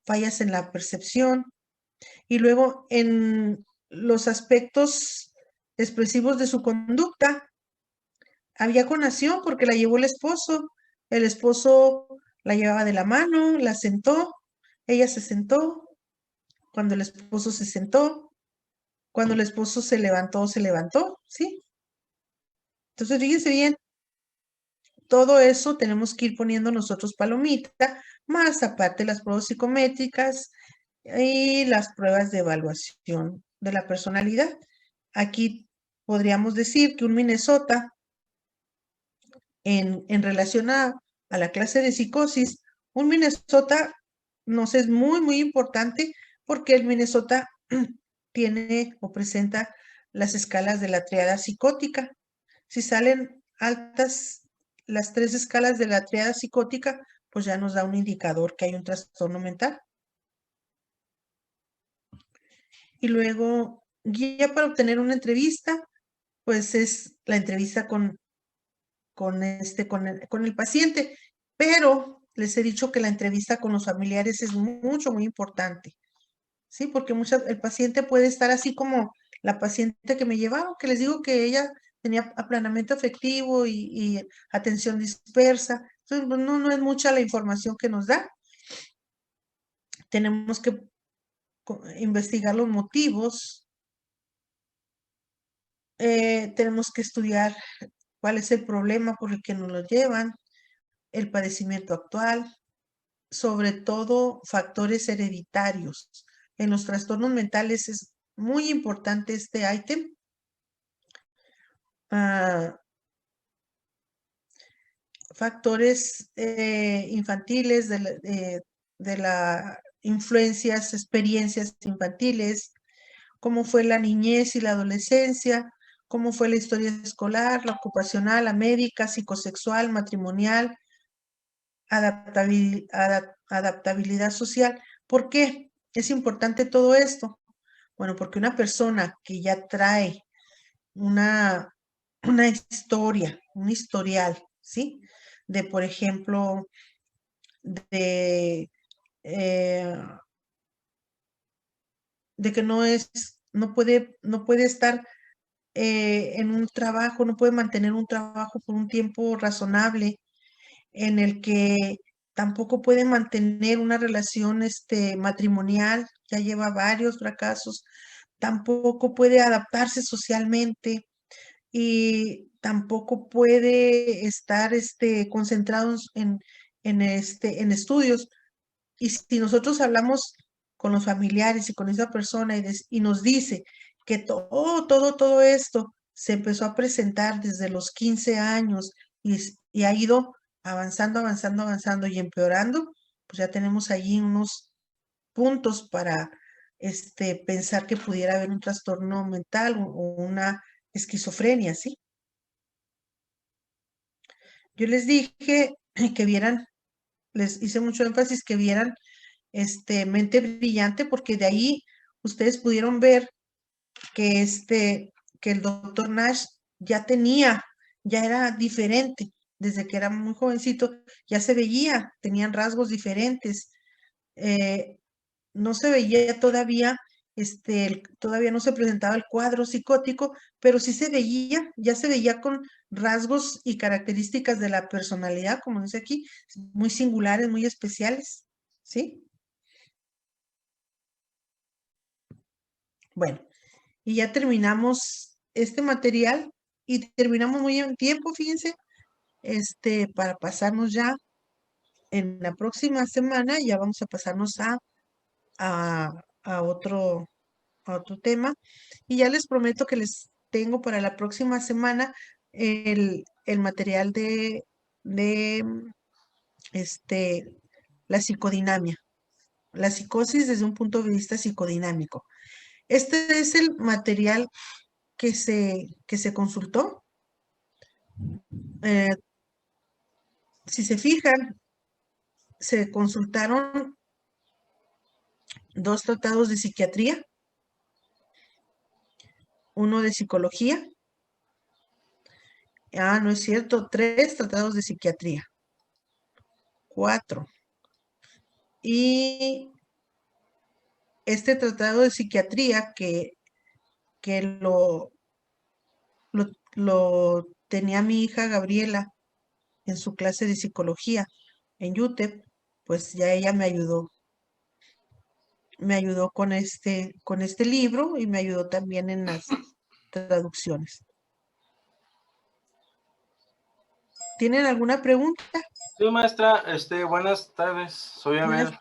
fallas en la percepción. Y luego en los aspectos expresivos de su conducta, había conación porque la llevó el esposo la llevaba de la mano, la sentó, ella se sentó, cuando el esposo se sentó, cuando el esposo se levantó, ¿sí? Entonces, fíjense bien, todo eso tenemos que ir poniendo nosotros palomita, más aparte las pruebas psicométricas y las pruebas de evaluación de la personalidad. Aquí podríamos decir que un Minnesota, en relación a la clase de psicosis, un Minnesota nos es muy, muy importante porque el Minnesota tiene o presenta las escalas de la triada psicótica. Si salen altas las 3 escalas de la triada psicótica, pues ya nos da un indicador que hay un trastorno mental. Y luego, guía para obtener una entrevista, pues es la entrevista con el paciente. Pero les he dicho que la entrevista con los familiares es mucho, muy importante. ¿Sí? Porque el paciente puede estar así como la paciente que me llevaron, que les digo que ella tenía aplanamiento afectivo y atención dispersa. Entonces, pues, no es mucha la información que nos da. Tenemos que investigar los motivos. Tenemos que estudiar cuál es el problema por el que nos lo llevan, el padecimiento actual, sobre todo factores hereditarios. En los trastornos mentales es muy importante este ítem. Factores infantiles de las influencias, experiencias infantiles, cómo fue la niñez y la adolescencia, cómo fue la historia escolar, la ocupacional, la médica, psicosexual, matrimonial, adaptabilidad social. ¿Por qué es importante todo esto? Bueno, porque una persona que ya trae una historia, un historial, ¿sí? De, por ejemplo, de que no puede estar en un trabajo, no puede mantener un trabajo por un tiempo razonable, en el que tampoco puede mantener una relación matrimonial, ya lleva varios fracasos, tampoco puede adaptarse socialmente y tampoco puede estar concentrados en estudios. Y si nosotros hablamos con los familiares y con esa persona y nos dice que todo esto se empezó a presentar desde los 15 años y ha ido avanzando y empeorando, pues ya tenemos allí unos puntos para pensar que pudiera haber un trastorno mental o una esquizofrenia, ¿sí? Yo les dije que vieran, les hice mucho énfasis que vieran mente brillante, porque de ahí ustedes pudieron ver que que el doctor Nash ya era diferente, desde que era muy jovencito, ya se veía, tenían rasgos diferentes. No se veía todavía, todavía no se presentaba el cuadro psicótico, pero sí se veía, ya se veía con rasgos y características de la personalidad, como dice aquí, muy singulares, muy especiales, ¿sí? Bueno, y ya terminamos este material y terminamos muy en tiempo, fíjense, para pasarnos ya en la próxima semana, ya vamos a pasarnos a, a otro tema. Y ya les prometo que les tengo para la próxima semana el material de la psicodinamia, la psicosis desde un punto de vista psicodinámico. Este es el material que se consultó. Si se fijan, se consultaron 2 tratados de psiquiatría, uno de psicología. No es cierto, 3 tratados de psiquiatría. 4. Y este tratado de psiquiatría que lo tenía mi hija Gabriela en su clase de psicología en UTEP, pues ya ella me ayudó con este libro y me ayudó también en las traducciones. ¿Tienen alguna pregunta? Sí, maestra, buenas tardes, soy Abel.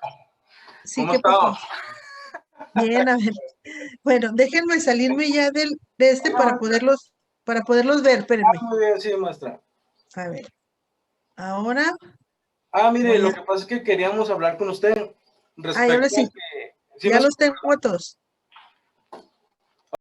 Sí, ¿Cómo ¿qué está? pasó? Bien, a ver. Bueno, déjenme salirme ya de para poderlos ver, espérenme. Muy bien, sí, maestra. A ver, ahora Mire, voy lo a... que pasa es que queríamos hablar con usted Ahora respecto sí, a que... ¿Sí ya me los escucha? tengo a todos.